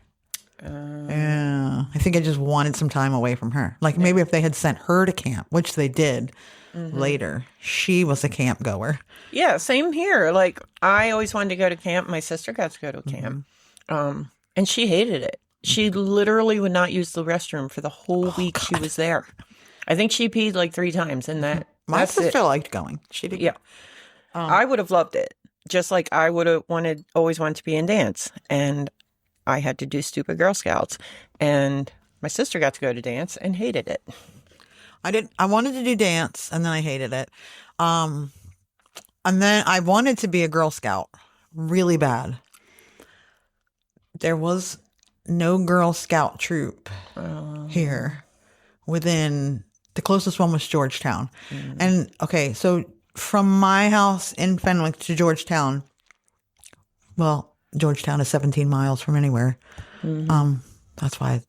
Yeah. I think I just wanted some time away from her. Like, maybe if they had sent her to camp, which they did later, she was a camp goer. Yeah, same here. Like, I always wanted to go to camp. My sister got to go to camp. And she hated it. She literally would not use the restroom for the whole week she was there. I think she peed like 3 times, and My that's sister it. liked going. She did. Yeah. I would have loved it. Just like I would have always wanted to be in dance. And I had to do stupid Girl Scouts. And my sister got to go to dance and hated it. I wanted to do dance, and then I hated it. And then I wanted to be a Girl Scout really bad. There was no Girl Scout troop here within, the closest one was Georgetown. And okay, so from my house in Fenwick to Georgetown, well, Georgetown is 17 miles from anywhere. That's why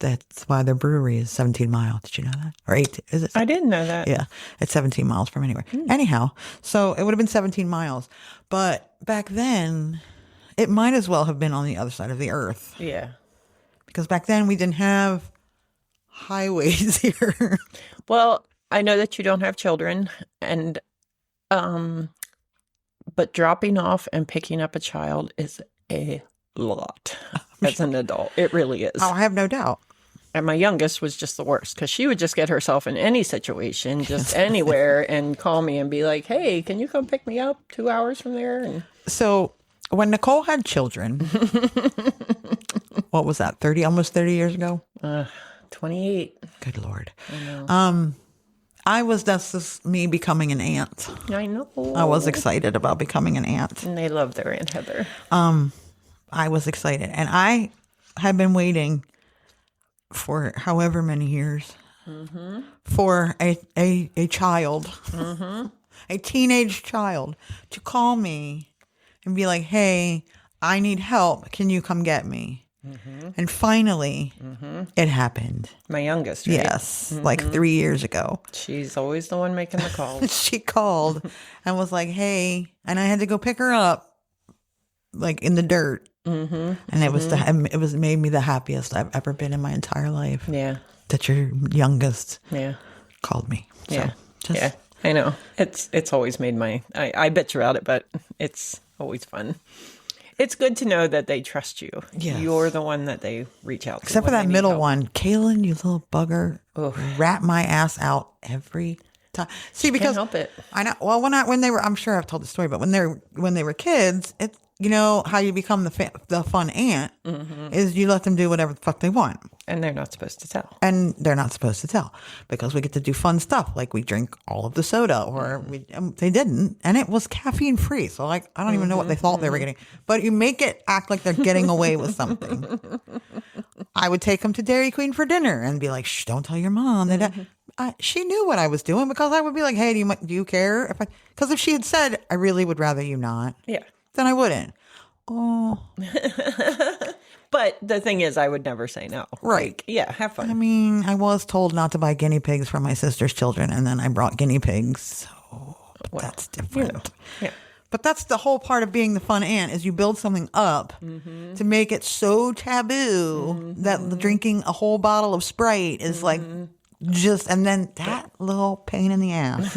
their brewery is 17 miles. Did you know that? Or 8? Is it? I didn't know that. Yeah, it's 17 miles from anywhere. Anyhow, so it would have been 17 miles. But back then, it might as well have been on the other side of the earth. Yeah. Because back then, we didn't have highways here. Well, I know that you don't have children, and but dropping off and picking up a child is a lot as an adult. It really is. Oh, I have no doubt. And my youngest was just the worst because she would just get herself in any situation, just anywhere, and call me and be like, "Hey, can you come pick me up 2 hours from there?" And So when Nicole had children, what was that, almost 30 years ago? 28. Good Lord. That's just me becoming an aunt. I know. I was excited about becoming an aunt. And they love their Aunt Heather. I was excited. And I had been waiting for however many years for a child, a teenage child, to call me and be like, hey, I need help. Can you come get me? And finally, it happened. My youngest, right? Yes, like 3 years ago. She's always the one making the calls. She called and was like, hey, and I had to go pick her up, like in the dirt. And it was made me the happiest I've ever been in my entire life. Yeah. That your youngest Yeah. called me. So Yeah. just, Yeah. I know. It's always made I bitch about it, but it's always fun. It's good to know that they trust you. Yes. You're the one that they reach out to. Except for when that they need middle help. one. Kaylin, you little bugger. Ugh. Rat my ass out every See, because help it. I know. Well, when they were, I'm sure I've told the story, but when they were kids, it, you know how you become the fun aunt is you let them do whatever the fuck they want, And they're not supposed to tell. and they're not supposed to tell because we get to do fun stuff like we drink all of the soda, or they didn't, and it was caffeine free. So like I don't even know what they thought they were getting, but you make it act like they're getting away with something. I would take them to Dairy Queen for dinner and be like, "Shh, don't tell your mom." She knew what I was doing because I would be like, "Hey, do you care if I?" Because if she had said, "I really would rather you not," Yeah. then I wouldn't. Oh, But the thing is, I would never say no. Right. Like, yeah, have fun. I mean, I was told not to buy guinea pigs for my sister's children, and then I brought guinea pigs. So but that's different. You know, yeah. But that's the whole part of being the fun aunt is you build something up to make it so taboo that drinking a whole bottle of Sprite is like just, and then that little pain in the ass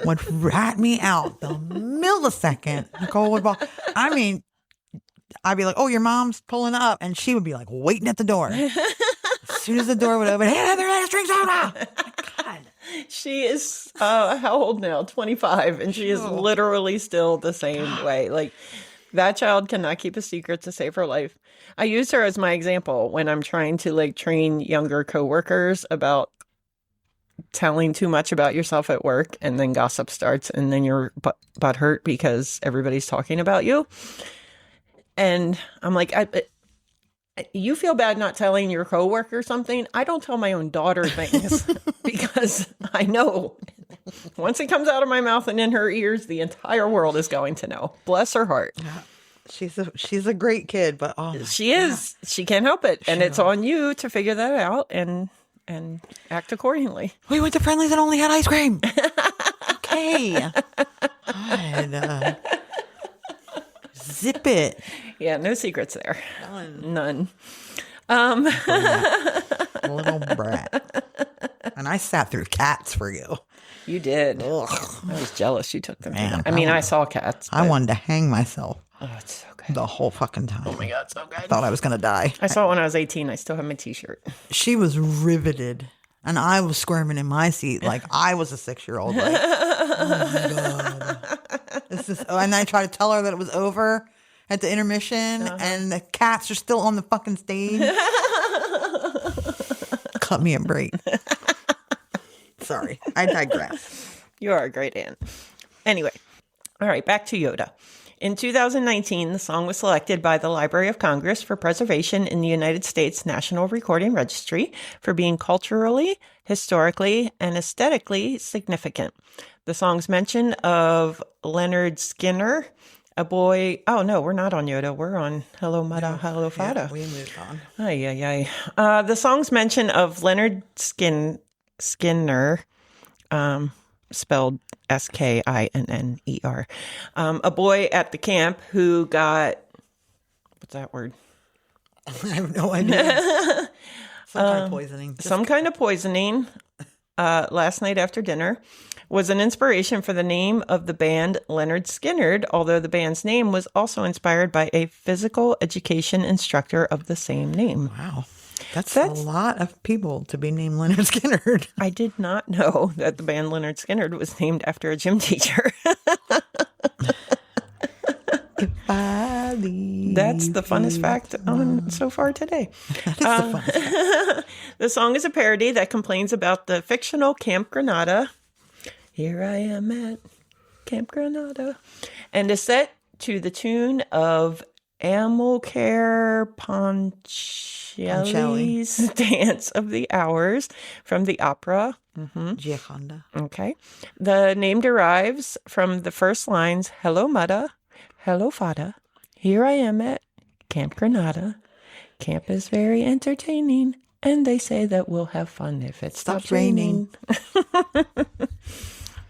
would rat me out the millisecond Nicole would walk. I mean, I'd be like, "Oh, your mom's pulling up," and she would be like waiting at the door. As soon as the door would open, "Hey, Heather, let's drink soda." God. She is, how old now? 25. And she is literally still the same way. Like, that child cannot keep a secret to save her life. I use her as my example when I'm trying to, like, train younger coworkers about telling too much about yourself at work, and then gossip starts, and then you're butthurt because everybody's talking about you. And I'm like, you feel bad not telling your coworker something. I don't tell my own daughter things because I know once it comes out of my mouth and in her ears, the entire world is going to know. Bless her heart. She's a great kid, but She is. She can't help it. And it's on you to figure that out and act accordingly. We went to Friendly's and only had ice cream. Okay. God, zip it. Yeah, no secrets there. None. Little brat. And I sat through Cats for you. You did. Ugh. I was jealous you took them. Man, I mean, I saw Cats. I but- wanted to hang myself Oh, it's so good. the whole fucking time. Oh my God, so good. I thought I was going to die. I saw it when I was 18. I still have my t-shirt. She was riveted. And I was squirming in my seat like I was a 6-year-old. Like, oh my God. And I tried to tell her that it was over at the intermission and the cats are still on the fucking stage. Cut me a break. Sorry, I digress. You are a great aunt. Anyway, all right, back to Yoda. In 2019, the song was selected by the Library of Congress for preservation in the United States National Recording Registry for being culturally, historically, and aesthetically significant. The song's mention of Leonard Skinner, a boy... Oh, no, we're not on Yoda. We're on Hello, Muddah, Hello, Fadduh. Yeah, we moved on. Ay, ay, ay. The song's mention of Leonard Skinner, spelled Skinner, a boy at the camp who got, what's that word? I have no idea. Some kind of poisoning. Some kind of poisoning last night after dinner was an inspiration for the name of the band Leonard Skinner, although the band's name was also inspired by a physical education instructor of the same name. Wow. That's a lot of people to be named Leonard Skinner. I did not know that the band Leonard Skinner was named after a gym teacher. If I leave That's the funnest fact so far today. That is the funnest fact. The song is a parody that complains about the fictional Camp Granada. Here I am at Camp Granada. And is set to the tune of Amilcare Ponchielli's Dance of the Hours from the opera. Gioconda. Okay. The name derives from the first lines, Hello, Muddah. Hello, Fadduh. Here I am at Camp Granada. Camp is very entertaining, and they say that we'll have fun if it stops raining.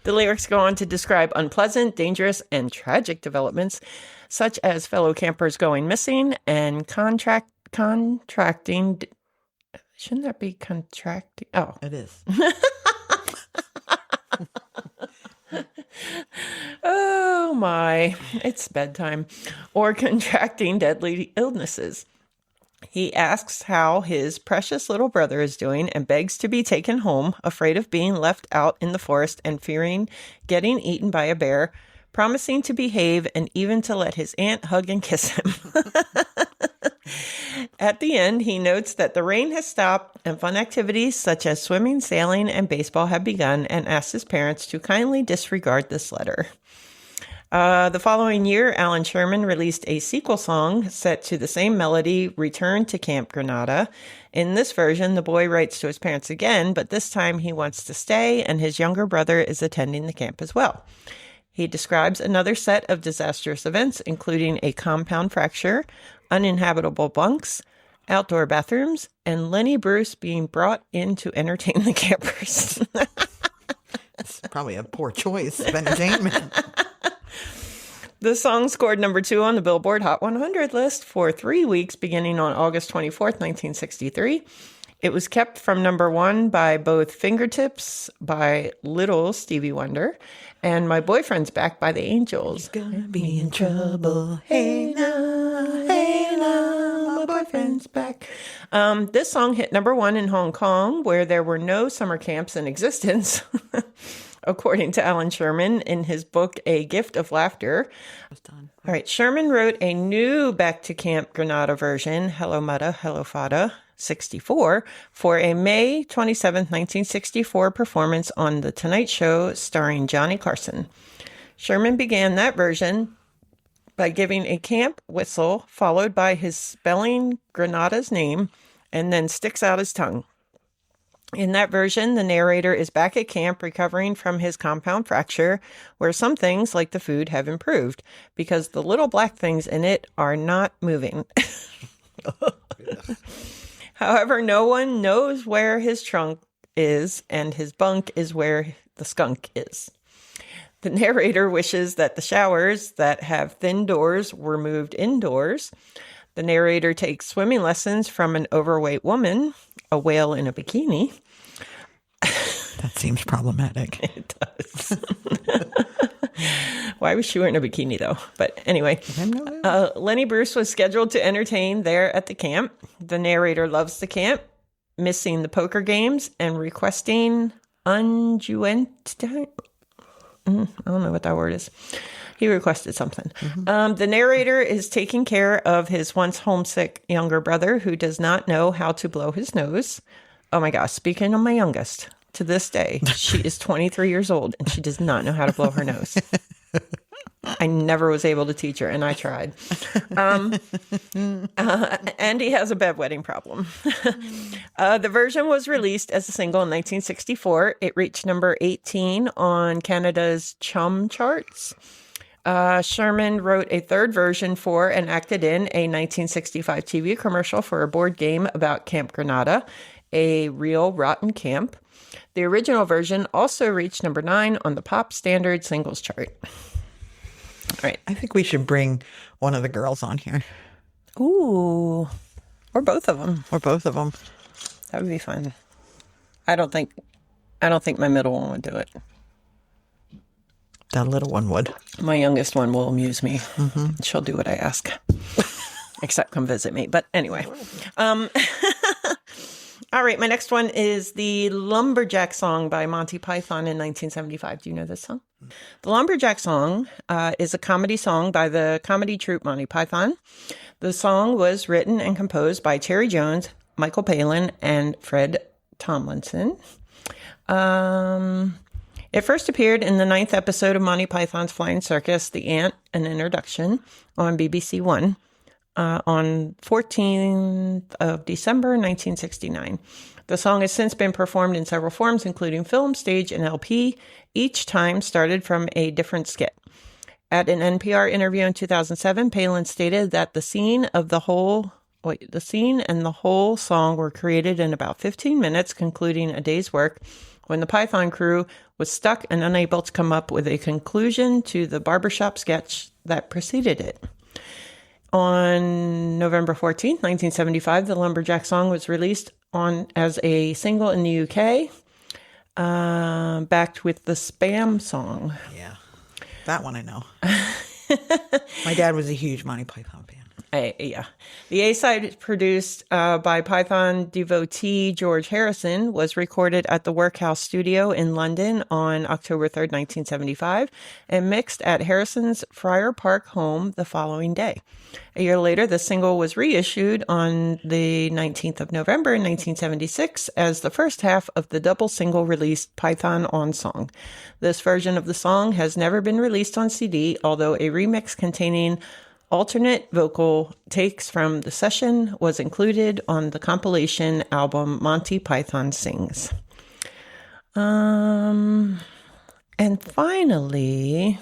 The lyrics go on to describe unpleasant, dangerous, and tragic developments, such as fellow campers going missing and contracting. Shouldn't that be contracting? Oh, It is. Oh my, it's bedtime. Or contracting deadly illnesses. He asks how his precious little brother is doing and begs to be taken home, afraid of being left out in the forest and fearing getting eaten by a bear, promising to behave and even to let his aunt hug and kiss him. At the end, he notes that the rain has stopped and fun activities such as swimming, sailing, and baseball have begun, and asks his parents to kindly disregard this letter. The following year, Alan Sherman released a sequel song set to the same melody, Return to Camp Granada. In this version, the boy writes to his parents again, but this time he wants to stay, and his younger brother is attending the camp as well. He describes another set of disastrous events, including a compound fracture, uninhabitable bunks, outdoor bathrooms, and Lenny Bruce being brought in to entertain the campers. It's probably a poor choice of entertainment. The song scored number 2 on the Billboard Hot 100 list for 3 weeks, beginning on August 24th, 1963. It was kept from number 1 by both Fingertips by Little Stevie Wonder and My Boyfriend's Back by the Angels. Gonna be in trouble. Hey now, my boyfriend's back. This song hit number 1 in Hong Kong, where there were no summer camps in existence, according to Alan Sherman in his book, A Gift of Laughter. All right, Sherman wrote a new Back to Camp Granada version, Hello Muddah, Hello Fadduh, 64, for a May 27, 1964 performance on The Tonight Show starring Johnny Carson. Sherman began that version by giving a camp whistle followed by his spelling Granada's name and then sticks out his tongue. In that version, the narrator is back at camp recovering from his compound fracture, where some things, like the food, have improved because the little black things in it are not moving. However, no one knows where his trunk is, and his bunk is where the skunk is. The narrator wishes that the showers that have thin doors were moved indoors. The narrator takes swimming lessons from an overweight woman, a whale in a bikini. That seems problematic. It does. Why was she wearing a bikini, though? But anyway, Lenny Bruce was scheduled to entertain there at the camp. The narrator loves the camp, missing the poker games, and requesting unguent. I don't know what that word is. He requested something. The narrator is taking care of his once homesick younger brother who does not know how to blow his nose. Oh my gosh, speaking of my youngest, to this day, she is 23 years old and she does not know how to blow her nose. I never was able to teach her, and I tried. And he has a bedwetting problem. The version was released as a single in 1964. It reached number 18 on Canada's Chum charts. Sherman wrote a third version for and acted in a 1965 TV commercial for a board game about Camp Granada, a real rotten camp. The original version also reached number 9 on the pop standard singles chart. All right. I think we should bring one of the girls on here. Ooh. Or both of them. Or both of them. That would be fun. I don't think my middle one would do it. That little one would. My youngest one will amuse me. She'll do what I ask. Except come visit me. But anyway. All right, my next one is the Lumberjack Song by Monty Python in 1975. Do you know this song? The Lumberjack Song is a comedy song by the comedy troupe Monty Python. The song was written and composed by Terry Jones, Michael Palin, and Fred Tomlinson. It first appeared in the 9th episode of Monty Python's Flying Circus, The Ant, An Introduction, on BBC One. On 14th of December, 1969. The song has since been performed in several forms, including film, stage, and LP, each time started from a different skit. At an NPR interview in 2007, Palin stated that the scene and the whole song were created in about 15 minutes, concluding a day's work, when the Python crew was stuck and unable to come up with a conclusion to the barbershop sketch that preceded it. On November 14th, 1975, the Lumberjack Song was released as a single in the UK, backed with the Spam song. Yeah, that one I know. My dad was a huge Monty Python fan. Yeah. The A-side is produced by Python devotee George Harrison, was recorded at the Workhouse Studio in London on October 3rd, 1975, and mixed at Harrison's Friar Park home the following day. A year later, the single was reissued on the 19th of November in 1976 as the first half of the double single released Python On Song. This version of the song has never been released on CD, although a remix containing alternate vocal takes from the session was included on the compilation album Monty Python Sings. And finally,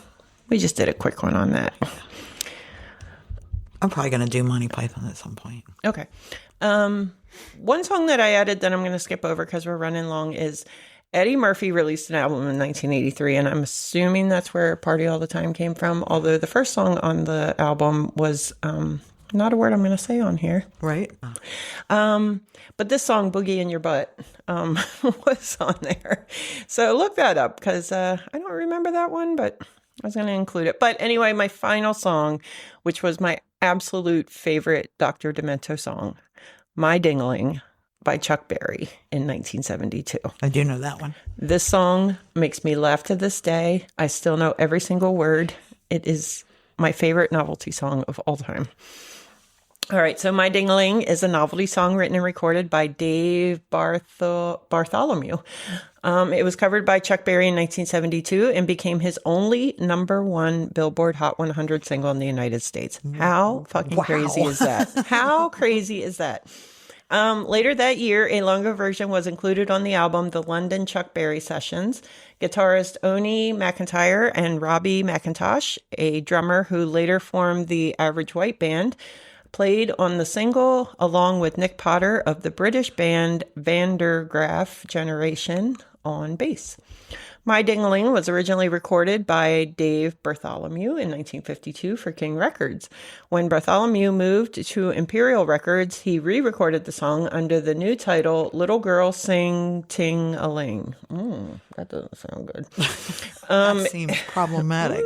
we just did a quick one on that. I'm probably going to do Monty Python at some point. Okay. One song that I added that I'm going to skip over because we're running long is Eddie Murphy released an album in 1983, and I'm assuming that's where Party All the Time came from, although the first song on the album was not a word I'm going to say on here. Right. But this song, Boogie in Your Butt, was on there. So look that up because I don't remember that one, but I was going to include it. But anyway, my final song, which was my absolute favorite Dr. Demento song, My Ding-A-Ling, by Chuck Berry in 1972. I do know that one. This song makes me laugh to this day. I still know every single word. It is my favorite novelty song of all time. All right, so My Ding-A-Ling is a novelty song written and recorded by Dave Bartholomew. It was covered by Chuck Berry in 1972 and became his only #1 Billboard Hot 100 single in the United States. How fucking crazy is that? How crazy is that? Later that year, a longer version was included on the album The London Chuck Berry Sessions. Guitarist Oni McIntyre and Robbie McIntosh, a drummer who later formed the Average White Band, played on the single along with Nick Potter of the British band Vandergraaf Generation on bass. My Ding-A-Ling was originally recorded by Dave Bartholomew in 1952 for King Records. When Bartholomew moved to Imperial Records, he re-recorded the song under the new title, Little Girl Sing Ting-A-Ling. That doesn't sound good. That seems problematic.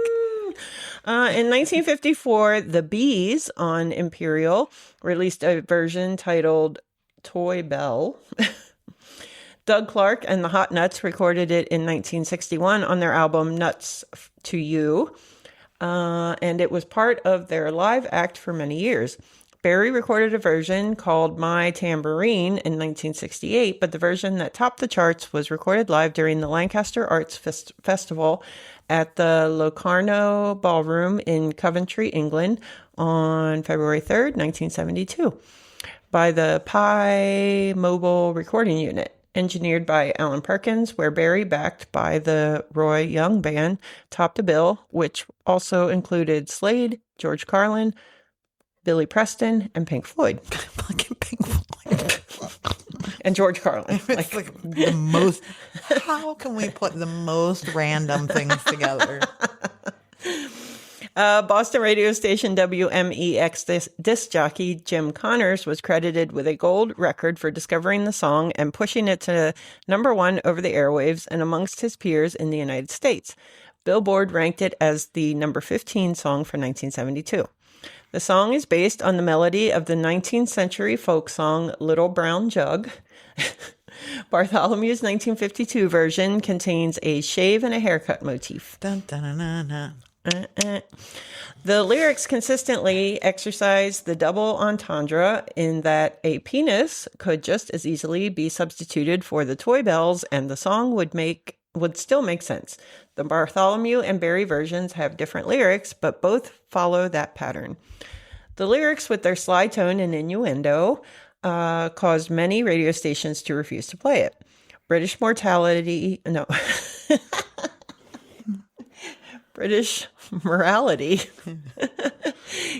In 1954, the Bees on Imperial released a version titled Toy Bell. Doug Clark and the Hot Nuts recorded it in 1961 on their album Nuts to You, and it was part of their live act for many years. Berry recorded a version called My Tambourine in 1968, but the version that topped the charts was recorded live during the Lancaster Arts Festival at the Locarno Ballroom in Coventry, England on February 3rd, 1972, by the Pi Mobile Recording Unit. Engineered by Alan Perkins, where Berry, backed by the Roy Young Band, topped the bill, which also included Slade, George Carlin, Billy Preston, and Pink Floyd. Fucking Pink Floyd. And George Carlin. It's like the most, how can we put the most random things together? Boston radio station WMEX disc jockey Jim Connors was credited with a gold record for discovering the song and pushing it to #1 over the airwaves and amongst his peers in the United States. Billboard ranked it as the #15 song for 1972. The song is based on the melody of the 19th century folk song Little Brown Jug. Bartholomew's 1952 version contains a shave and a haircut motif. Dun, dun, dun, dun, dun. The lyrics consistently exercise the double entendre in that a penis could just as easily be substituted for the toy bells and the song would still make sense. The Bartholomew and Berry versions have different lyrics, but both follow that pattern. The lyrics, with their sly tone and innuendo, caused many radio stations to refuse to play it. British morality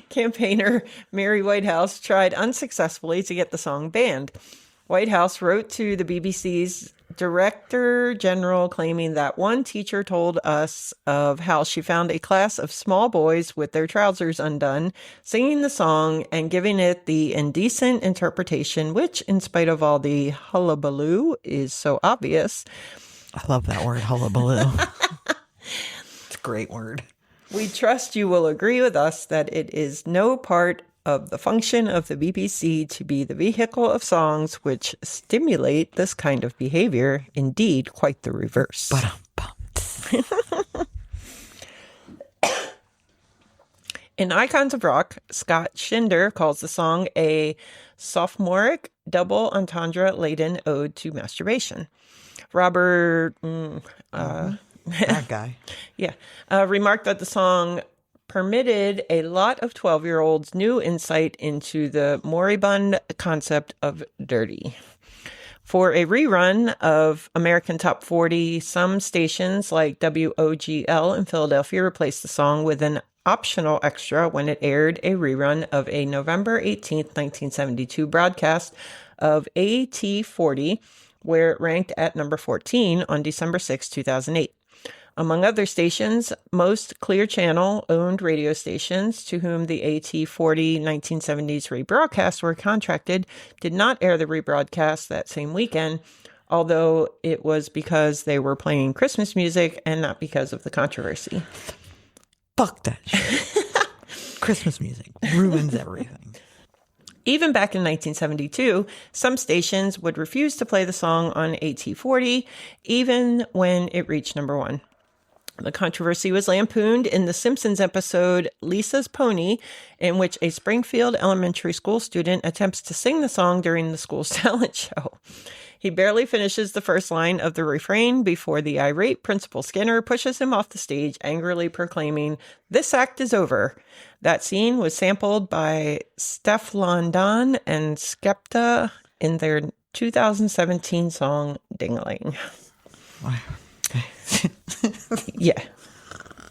campaigner Mary Whitehouse tried unsuccessfully to get the song banned. Whitehouse wrote to the BBC's Director General claiming that one teacher told us of how she found a class of small boys with their trousers undone, singing the song and giving it the indecent interpretation, which, in spite of all the hullabaloo, is so obvious. I love that word, hullabaloo. It's a great word. We trust you will agree with us that it is no part of the function of the BBC to be the vehicle of songs which stimulate this kind of behavior. Indeed, quite the reverse. In Icons of Rock, Scott Shinder calls the song a sophomoric, double entendre-laden ode to masturbation. Robert, that guy. yeah, remarked that the song permitted a lot of 12-year-olds new insight into the moribund concept of dirty. For a rerun of American Top 40, some stations like WOGL in Philadelphia replaced the song with an optional extra when it aired a rerun of a November 18th, 1972 broadcast of AT40, where it ranked at number 14 on December 6, 2008. Among other stations, most Clear Channel-owned radio stations to whom the AT40 1970s rebroadcasts were contracted did not air the rebroadcast that same weekend, although it was because they were playing Christmas music and not because of the controversy. Fuck that shit. Christmas music ruins everything. Even back in 1972, some stations would refuse to play the song on AT40, even when it reached number one. The controversy was lampooned in the Simpsons episode Lisa's Pony, in which a Springfield elementary school student attempts to sing the song during the school's talent show. He barely finishes the first line of the refrain before the irate Principal Skinner pushes him off the stage, angrily proclaiming, "This act is over." That scene was sampled by Steph London and Skepta in their 2017 song Ding-A-Ling. Yeah.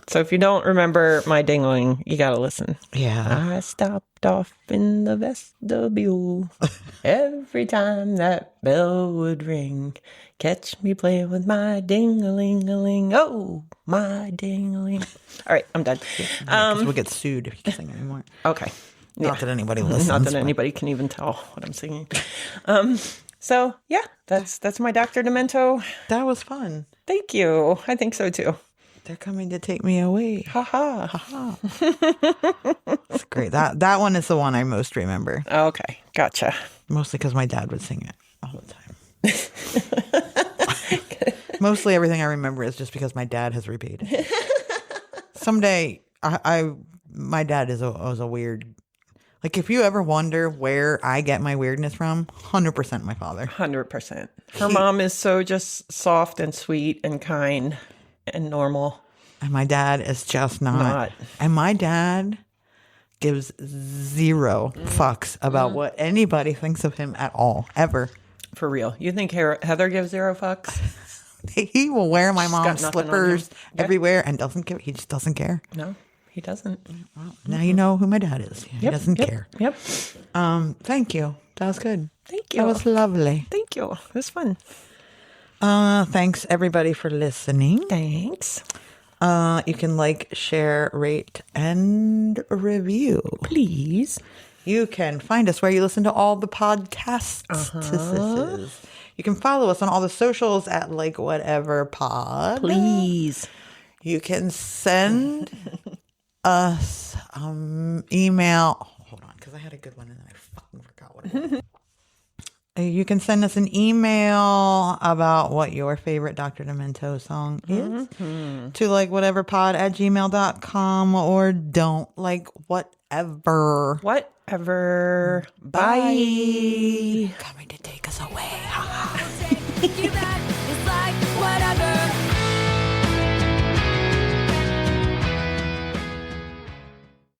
So if you don't remember My Ding-A-Ling, you gotta listen. Yeah. I stopped off in the vestibule every time that bell would ring. Catch me playing with my ding-a-ling-a-ling. Oh, my ding-a-ling. All right, I'm done. Because we'll get sued if you sing anymore. Okay. Not that anybody listens. Not that anybody can even tell what I'm singing. So yeah, that's my Dr. Demento. That was fun. Thank you. I think so too. They're coming to take me away. Ha ha. Ha ha. That's great. That one is the one I most remember. Okay, gotcha. Mostly because my dad would sing it all the time. Mostly everything I remember is just because my dad has repeated it. Someday, my dad is a weird. Like, if you ever wonder where I get my weirdness from, 100% my father. 100%. Her mom is so just soft and sweet and kind and normal. And my dad is just not. And my dad gives zero fucks about what anybody thinks of him at all, ever. For real. You think Heather gives zero fucks? He will wear my mom's got nothing on slippers him. everywhere and doesn't give. He just doesn't care. No, he doesn't. Well, now you know who my dad is. He doesn't care. Yep. Thank you. That was good. Thank you. That was lovely. Thank you. It was fun. Thanks everybody for listening. Thanks. You can like, share, rate, and review. Please. You can find us where you listen to all the podcasts. You can follow us on all the socials at Like Whatever Pod. Please. You can send us email. Hold on, because I had a good one and then I fucking forgot what it was. You can send us an email about what your favorite Dr. Demento song is to likewhateverpod@gmail.com or don't like whatever. Whatever. Bye. Coming to take us away. You